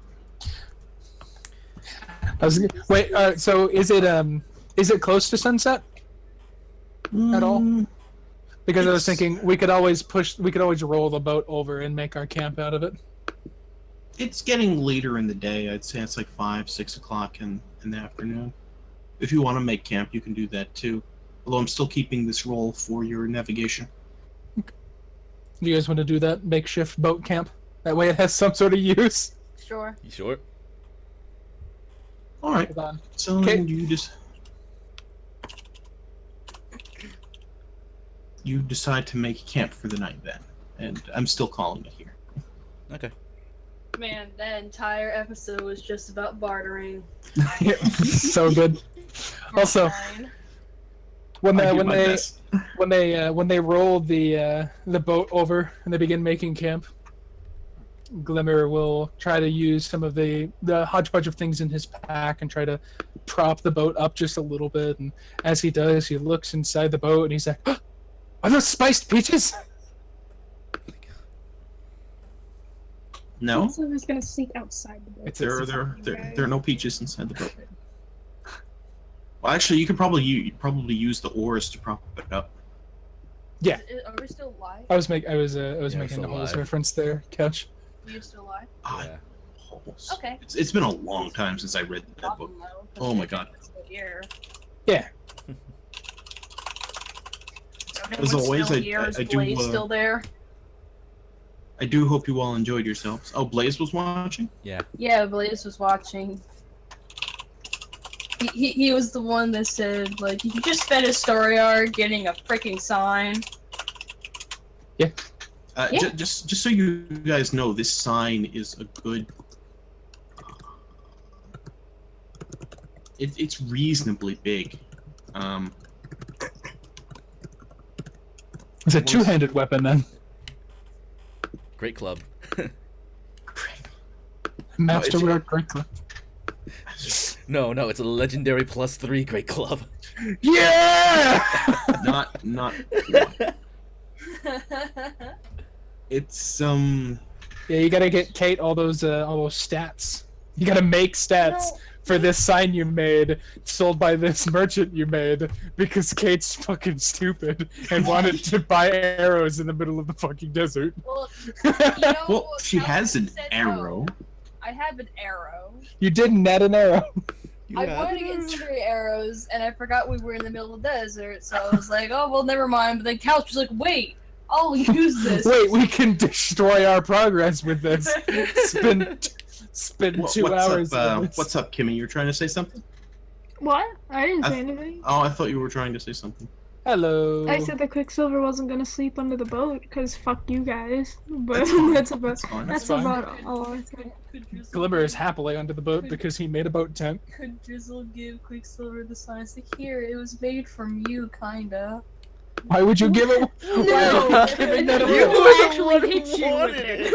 Speaker 3: Wait. So is it close to sunset at all? Because I was thinking we could always roll the boat over and make our camp out of it.
Speaker 1: It's getting later in the day. I'd say it's like 5, 6 o'clock in the afternoon. If you want to make camp, you can do that too. Although I'm still keeping this roll for your navigation.
Speaker 3: Do you guys want to do that makeshift boat camp? That way it has some sort of use.
Speaker 4: Sure.
Speaker 2: You sure?
Speaker 1: All right.
Speaker 3: Hold on.
Speaker 1: So
Speaker 3: Okay.
Speaker 1: you decide to make camp for the night then, and I'm still calling it here.
Speaker 2: Okay.
Speaker 4: Man, that entire episode was just about bartering.
Speaker 3: So good. Also,
Speaker 4: Fine.
Speaker 3: when
Speaker 1: I do
Speaker 3: when
Speaker 1: my
Speaker 3: they
Speaker 1: best.
Speaker 3: when they roll the boat over and they begin making camp, Glimmer will try to use some of the hodgepodge of things in his pack and try to prop the boat up just a little bit. And as he does, he looks inside the boat and he's like, "Oh, are those spiced peaches?"
Speaker 1: No,
Speaker 5: Quicksilver's gonna sleep outside the boat.
Speaker 1: there are no peaches inside the boat. Well, actually, you could probably use the oars to prop it up.
Speaker 3: Yeah.
Speaker 4: Are we still live?
Speaker 3: I was making
Speaker 2: it's
Speaker 3: a holes
Speaker 2: alive.
Speaker 3: reference there, Couch.
Speaker 4: Are you still live?
Speaker 2: Yeah.
Speaker 1: Holes.
Speaker 4: Okay.
Speaker 1: It's been a long time since I read that book. Oh my god.
Speaker 4: Here.
Speaker 3: Yeah.
Speaker 1: As always, I do,
Speaker 4: Blaze still there?
Speaker 1: I do hope you all enjoyed yourselves. Oh, Blaze was watching?
Speaker 2: Yeah.
Speaker 4: Yeah, Blaze was watching. He was the one that said, like, you just spent a story arc getting a freaking sign.
Speaker 3: Yeah.
Speaker 4: Yeah.
Speaker 1: Just so you guys know, this sign is a good... It's reasonably big.
Speaker 3: It's a two-handed weapon then.
Speaker 2: Great club.
Speaker 3: Masterwork, great club.
Speaker 2: No, it's a legendary +3 great club.
Speaker 3: Yeah!
Speaker 1: not... It's,
Speaker 3: Yeah, you gotta get Kate all those stats. You gotta make stats for this sign you made, sold by this merchant you made, because Kate's fucking stupid and wanted to buy arrows in the middle of the fucking desert.
Speaker 4: Well, you know,
Speaker 1: Well, she has an
Speaker 4: said
Speaker 1: arrow.
Speaker 4: no. I have an arrow.
Speaker 3: You didn't net an arrow.
Speaker 4: I wanted to get 3 arrows, and I forgot we were in the middle of the desert, so I was like, oh, well, never mind. But then Couch was like, wait, I'll use this.
Speaker 3: Wait, we can destroy our progress with this. Spend 2 hours. on this.
Speaker 1: What's up, Kimmy? You're trying to say something?
Speaker 5: What? I didn't
Speaker 1: I
Speaker 5: say anything.
Speaker 1: Oh, I thought you were trying to say something.
Speaker 3: Hello.
Speaker 5: I said that Quicksilver wasn't gonna sleep under the boat because fuck you guys. But that's about
Speaker 1: That's fine.
Speaker 5: that's
Speaker 3: fine.
Speaker 5: about all I said.
Speaker 4: Could Drizzle
Speaker 3: Glimmer is
Speaker 4: give-
Speaker 3: happily under the boat because he made a boat tent.
Speaker 4: Could Drizzle give Quicksilver the signs? Like, here, it was made from you, kinda.
Speaker 3: Why would you give it? Why are you giving that away?
Speaker 2: You
Speaker 5: will
Speaker 2: were the
Speaker 5: actually
Speaker 2: one who
Speaker 5: hit you with
Speaker 2: wanted
Speaker 5: it.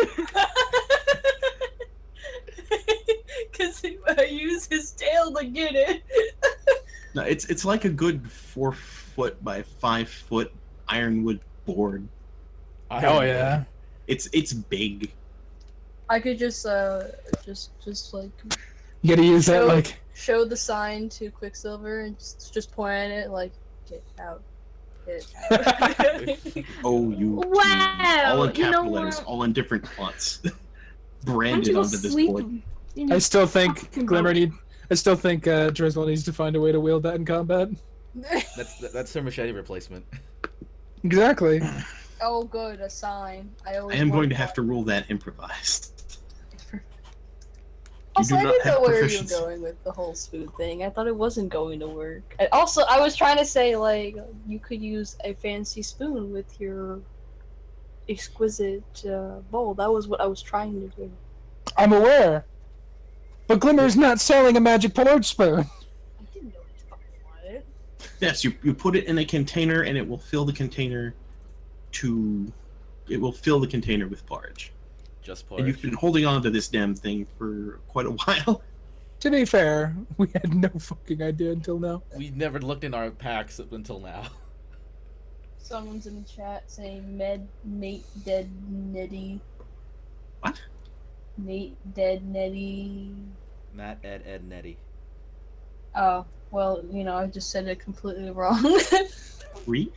Speaker 4: Because I use his tail to get it.
Speaker 1: No, it's like a good 4 foot by 5 foot ironwood board.
Speaker 3: Oh yeah.
Speaker 1: It's big.
Speaker 4: I could just like
Speaker 3: You gotta use that like.
Speaker 4: show the sign to Quicksilver and just point at it like, get out. Get out.
Speaker 1: Oh, you.
Speaker 5: Wow,
Speaker 1: All in
Speaker 5: you know
Speaker 1: capital letters,
Speaker 5: what?
Speaker 1: all in different fonts.
Speaker 5: Why don't
Speaker 1: Branded
Speaker 5: you go
Speaker 1: onto this
Speaker 5: sleep?
Speaker 1: board.
Speaker 5: in
Speaker 3: I
Speaker 5: your
Speaker 3: still think
Speaker 5: fucking
Speaker 3: Glimmer
Speaker 5: boat?
Speaker 3: Drizzle needs to find a way to wield that in combat.
Speaker 2: That's her machete replacement.
Speaker 3: Exactly.
Speaker 4: Oh, good, a sign. I
Speaker 1: I am going to have to rule that improvised. You
Speaker 4: Also,
Speaker 1: do
Speaker 4: I
Speaker 1: not
Speaker 4: didn't know
Speaker 1: have
Speaker 4: where you were
Speaker 1: proficiency.
Speaker 4: going with the whole spoon thing. I thought it wasn't going to work. And also, I was trying to say, like, you could use a fancy spoon with your exquisite bowl. That was what I was trying to do.
Speaker 3: I'm aware. But Glimmer's not selling a magic porridge spoon.
Speaker 1: Yes, you put it in a container, and it will fill the container with porridge.
Speaker 2: Just
Speaker 1: And you've
Speaker 2: porridge.
Speaker 1: been holding on to this damn thing for quite a while.
Speaker 3: To be fair, we had no fucking idea until now.
Speaker 2: We never looked in our packs up until now.
Speaker 4: Someone's in the chat saying mate dead Nettie.
Speaker 1: What?
Speaker 4: Mate dead Nettie.
Speaker 2: Matt, Ed, Nettie.
Speaker 4: Oh, well, I just said it completely wrong.
Speaker 1: Three?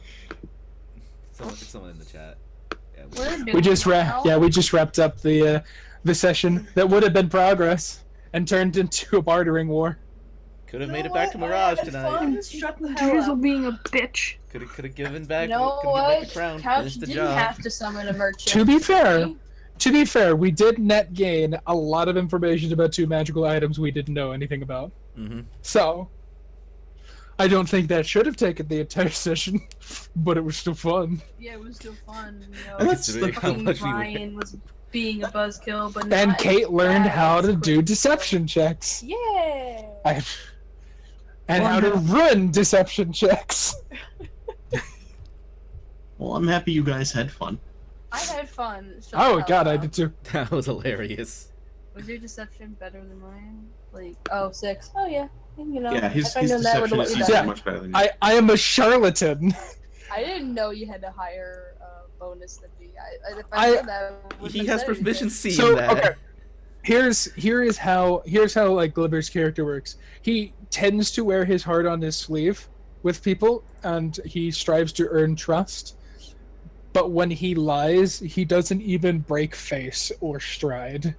Speaker 2: It's someone in the chat. Yeah,
Speaker 3: We just wrapped up the session that would have been progress and turned into a bartering war.
Speaker 2: could have made it back to Mirage tonight.
Speaker 4: Shut the hell
Speaker 5: Drizzle
Speaker 4: up.
Speaker 5: being a bitch.
Speaker 2: Could have given back.
Speaker 4: You know
Speaker 2: could've given back
Speaker 4: what?
Speaker 2: the crown.
Speaker 4: Couch
Speaker 2: Finished the
Speaker 4: didn't
Speaker 2: job.
Speaker 4: have to summon a merchant.
Speaker 3: To be fair, we did net gain a lot of information about 2 magical items we didn't know anything about.
Speaker 2: Mm-hmm.
Speaker 3: So, I don't think that should have taken the entire session, but it was still fun.
Speaker 4: Yeah, it was still fun.
Speaker 2: Considering how
Speaker 4: Fucking
Speaker 2: much we were.
Speaker 4: Ryan was being a buzzkill, but
Speaker 3: And
Speaker 4: not
Speaker 3: Kate learned
Speaker 4: bad
Speaker 3: how
Speaker 4: as
Speaker 3: to do
Speaker 4: Quicksilver.
Speaker 3: deception checks.
Speaker 4: Yeah.
Speaker 3: And how to run deception checks.
Speaker 1: Well, I'm happy you guys had fun.
Speaker 4: I had fun. Shut
Speaker 3: Oh
Speaker 4: the hell
Speaker 3: god, I
Speaker 4: up.
Speaker 3: did too.
Speaker 2: That was hilarious.
Speaker 4: Was your deception better than mine? 6. Oh yeah.
Speaker 1: Yeah, his
Speaker 4: if I knew that,
Speaker 1: deception
Speaker 4: would've
Speaker 1: is
Speaker 4: let
Speaker 3: Yeah.
Speaker 4: you
Speaker 1: much better than
Speaker 3: I am a charlatan.
Speaker 4: I didn't know you had a higher bonus than me. If I knew that, I wouldn't
Speaker 2: He
Speaker 4: have
Speaker 2: has
Speaker 4: said anything.
Speaker 2: proficiency
Speaker 3: So
Speaker 2: in that.
Speaker 3: okay, here's how like Glimmer's character works. He tends to wear his heart on his sleeve with people, and he strives to earn trust. But when he lies, he doesn't even break face or stride.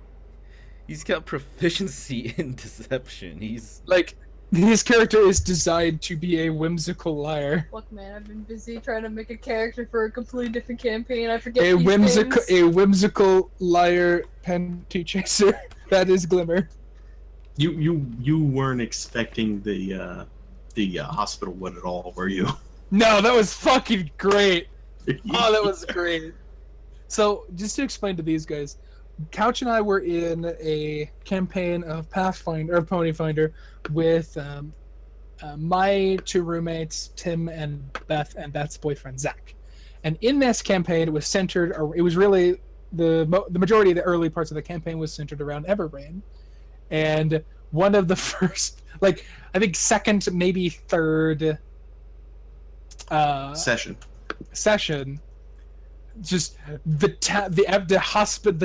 Speaker 2: He's got proficiency in deception. He's
Speaker 3: Like, his character is designed to be a whimsical liar.
Speaker 4: Look, man, I've been busy trying to make a character for a completely different campaign. I forget
Speaker 3: A
Speaker 4: these things.
Speaker 3: whimsical liar panty chaser. That is Glimmer.
Speaker 1: You weren't expecting the hospital one at all, were you?
Speaker 3: No, that was fucking great. Oh, that was great. So, just to explain to these guys, Couch and I were in a campaign of Ponyfinder with my 2 roommates, Tim and Beth, and Beth's boyfriend Zach. And in this campaign, it was centered. It was really the majority of the early parts of the campaign was centered around Everrain, and one of the first, I think second, maybe third session, just the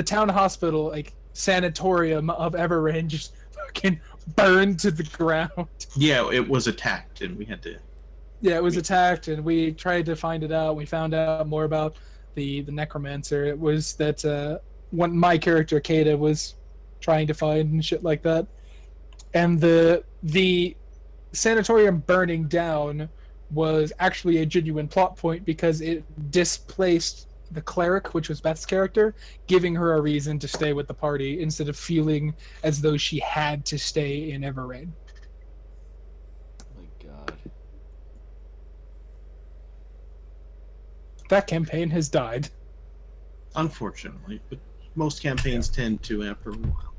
Speaker 3: town hospital sanatorium of Everrain just fucking burned to the ground.
Speaker 1: Yeah, it was attacked, and we had to.
Speaker 3: Yeah, it was attacked, and we tried to find it out. We found out more about the necromancer. It was that one my character Kada was trying to find and shit like that. And the sanatorium burning down was actually a genuine plot point because it displaced the cleric, which was Beth's character, giving her a reason to stay with the party instead of feeling as though she had to stay in Everrain.
Speaker 2: oh my god.
Speaker 3: That campaign has died.
Speaker 1: Unfortunately, but most campaigns tend to after a while.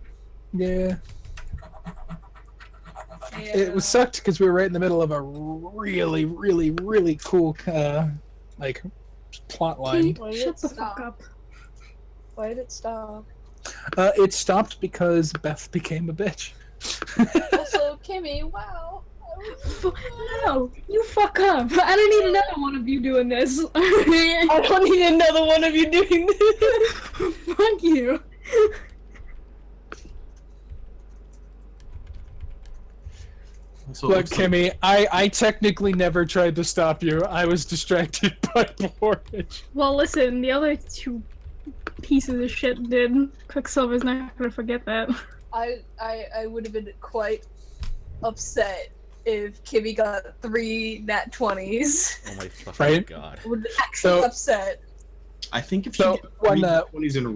Speaker 3: Yeah.
Speaker 4: Yeah.
Speaker 3: It was sucked because we were right in the middle of a really, really, really cool plot line.
Speaker 4: Why did
Speaker 5: Shut
Speaker 4: it
Speaker 5: the
Speaker 4: stop?
Speaker 5: fuck up.
Speaker 4: Why did it stop?
Speaker 3: It stopped because Beth became a bitch.
Speaker 4: Also, Kimmy, wow.
Speaker 5: No, you fuck up. I don't need another one of you doing this.
Speaker 4: I don't need another one of you doing this.
Speaker 5: Fuck you.
Speaker 1: So
Speaker 3: Look, Kimmy, I technically never tried to stop you. I was distracted by porridge.
Speaker 5: Well, listen, the other 2 pieces of shit did. Quicksilver's not gonna forget that.
Speaker 4: I would have been quite upset if Kimmy got 3 nat 20s.
Speaker 2: Oh my fucking
Speaker 3: Right?
Speaker 2: god.
Speaker 4: Would actually
Speaker 3: So-
Speaker 4: upset.
Speaker 1: I think if
Speaker 3: So,
Speaker 1: she gets
Speaker 3: when,
Speaker 1: 20s in a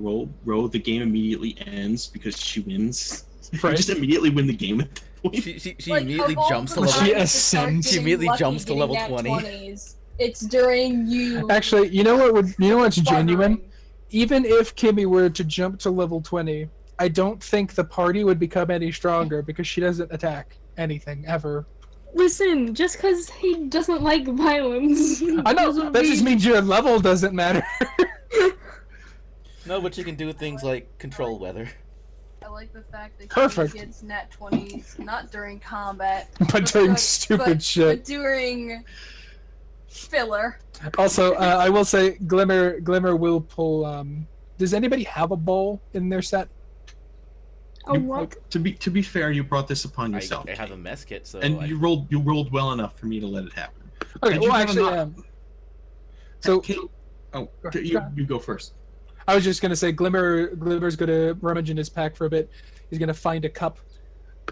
Speaker 1: row, the game immediately ends because she wins.
Speaker 3: Right.
Speaker 1: You just immediately win the game at that point.
Speaker 2: She
Speaker 4: Like,
Speaker 2: immediately
Speaker 4: of all
Speaker 2: jumps to
Speaker 4: the
Speaker 2: level.
Speaker 3: She
Speaker 4: times to start
Speaker 3: ascends.
Speaker 2: She
Speaker 4: getting
Speaker 2: immediately
Speaker 4: lucky
Speaker 2: jumps to
Speaker 4: getting
Speaker 2: level
Speaker 4: nat
Speaker 2: 20.
Speaker 4: 20s, it's during you.
Speaker 3: Actually, you know what's genuine?
Speaker 4: bartering.
Speaker 3: Even if Kimmy were to jump to level 20, I don't think the party would become any stronger because she doesn't attack anything ever.
Speaker 5: Listen, just because he doesn't like violence.
Speaker 3: I know.
Speaker 5: doesn't
Speaker 3: That just
Speaker 5: mean-
Speaker 3: means your level doesn't matter.
Speaker 2: No, but you can do things like control weather.
Speaker 4: I like the fact that
Speaker 3: Perfect.
Speaker 4: he gets nat 20s not during combat,
Speaker 3: But doing stupid shit.
Speaker 4: but during filler.
Speaker 3: Also, I will say, Glimmer will pull. Does anybody have a bowl in their set?
Speaker 5: A what?
Speaker 1: To be fair, you brought this upon yourself,
Speaker 2: I have a mess kit, so
Speaker 1: and you rolled well enough for me to let it happen.
Speaker 3: Okay,
Speaker 1: Did you
Speaker 3: well,
Speaker 1: have a
Speaker 3: actually,
Speaker 1: not-
Speaker 3: so
Speaker 1: you go first.
Speaker 3: I was just gonna say, Glimmer's gonna rummage in his pack for a bit. He's gonna find a cup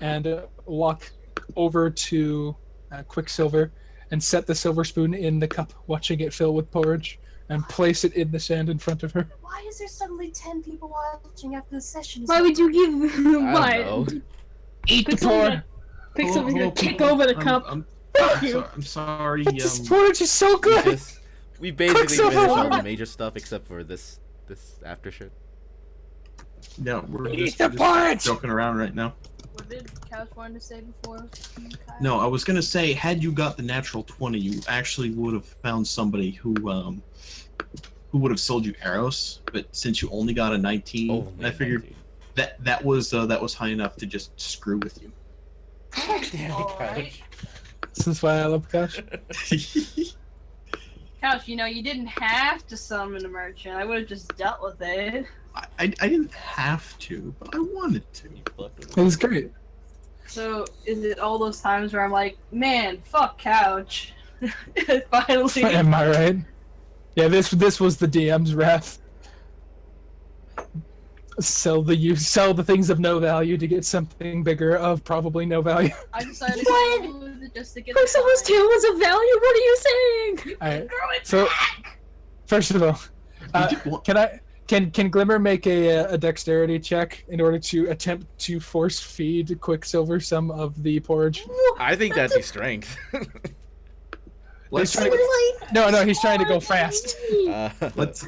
Speaker 3: and walk over to Quicksilver and set the silver spoon in the cup, watching it fill with porridge, and place it in the sand in front of her.
Speaker 4: Why is there suddenly 10 people watching after the session?
Speaker 5: Why would you give
Speaker 2: I
Speaker 5: why?
Speaker 2: don't know.
Speaker 3: Eat the
Speaker 5: Quicksilver-
Speaker 3: porridge.
Speaker 5: Quicksilver's
Speaker 1: Hello,
Speaker 5: gonna kick
Speaker 1: people.
Speaker 5: over the cup.
Speaker 1: I'm sorry.
Speaker 3: This porridge is so good.
Speaker 2: We basically
Speaker 3: Quicksilver,
Speaker 2: finished all
Speaker 3: what?
Speaker 2: the major stuff except for this after shit.
Speaker 1: No, we're
Speaker 3: Eat
Speaker 1: just,
Speaker 3: the
Speaker 1: we're just
Speaker 3: porridge.
Speaker 1: joking around right now.
Speaker 4: What did Couch want to say before? Kyle?
Speaker 1: No, I was gonna say, had you got the natural 20, you actually would have found somebody who would have sold you arrows. But since you only got a 19,
Speaker 2: Oh,
Speaker 1: I figured that was high enough to just screw with you.
Speaker 4: Alright.
Speaker 3: This is why I love Cash.
Speaker 4: Couch, you didn't have to summon a merchant. I would have just dealt with it.
Speaker 1: I didn't have to, but I wanted to.
Speaker 3: It was great.
Speaker 4: So, is it all those times where I'm like, man, fuck Couch? Finally.
Speaker 3: Am I right? Yeah, this was the DM's wrath. Sell the things of no value to get something bigger of probably no value.
Speaker 4: I decided to
Speaker 5: What?
Speaker 4: go with it just to get
Speaker 5: Quicksilver's
Speaker 4: the
Speaker 5: tail was of value. What are you saying?
Speaker 3: Alright.
Speaker 4: Grow it
Speaker 3: So,
Speaker 4: back!
Speaker 3: first of all,
Speaker 1: You did want-
Speaker 3: can Glimmer make a dexterity check in order to attempt to force feed Quicksilver some of the porridge?
Speaker 2: I think that'd be strength.
Speaker 1: let's
Speaker 3: trying No, he's trying to go fast.
Speaker 1: let's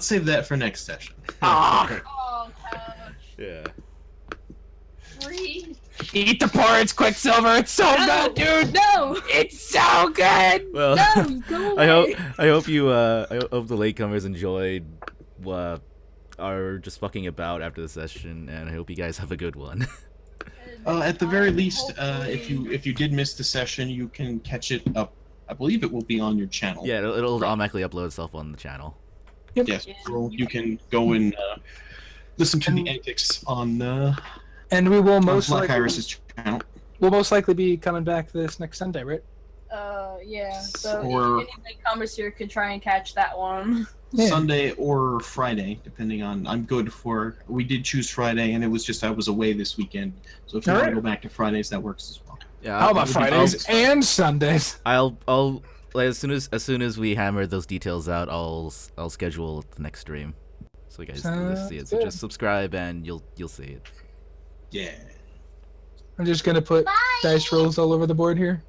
Speaker 1: save that for next session.
Speaker 3: Ah,
Speaker 4: Oh, Couch.
Speaker 2: Yeah.
Speaker 4: Free.
Speaker 3: eat the porridge, Quicksilver. It's so
Speaker 5: No.
Speaker 3: good, dude.
Speaker 5: No,
Speaker 3: It's so good.
Speaker 2: Well,
Speaker 5: no, go away.
Speaker 2: I hope the latecomers enjoyed our just fucking about after the session, and I hope you guys have a good one.
Speaker 1: At the very least, if you did miss the session, you can catch it up. I believe it will be on your channel.
Speaker 2: Yeah, it'll automatically upload itself on the channel.
Speaker 1: Yes. So you can go and listen to the antics on
Speaker 3: And we will most
Speaker 1: Black
Speaker 3: likely
Speaker 1: Iris's channel.
Speaker 3: we'll most likely be coming back this next Sunday, right?
Speaker 4: Yeah. So
Speaker 1: Or-
Speaker 4: any latecomers here could try and catch that one.
Speaker 3: Yeah.
Speaker 1: Sunday or Friday, depending on. I'm good for. We did choose Friday, and it was just I was away this weekend. So if you want
Speaker 3: Alright.
Speaker 1: to go back to Fridays, that works as well.
Speaker 2: Yeah.
Speaker 3: How about
Speaker 1: would be
Speaker 3: Fridays
Speaker 1: awesome.
Speaker 3: and Sundays?
Speaker 2: I'll like, as soon as we hammer those details out, I'll schedule the next stream, so you guys can see it. So
Speaker 3: Sounds
Speaker 2: just subscribe and you'll see it.
Speaker 1: Yeah.
Speaker 3: I'm just gonna put dice rolls all over the board here.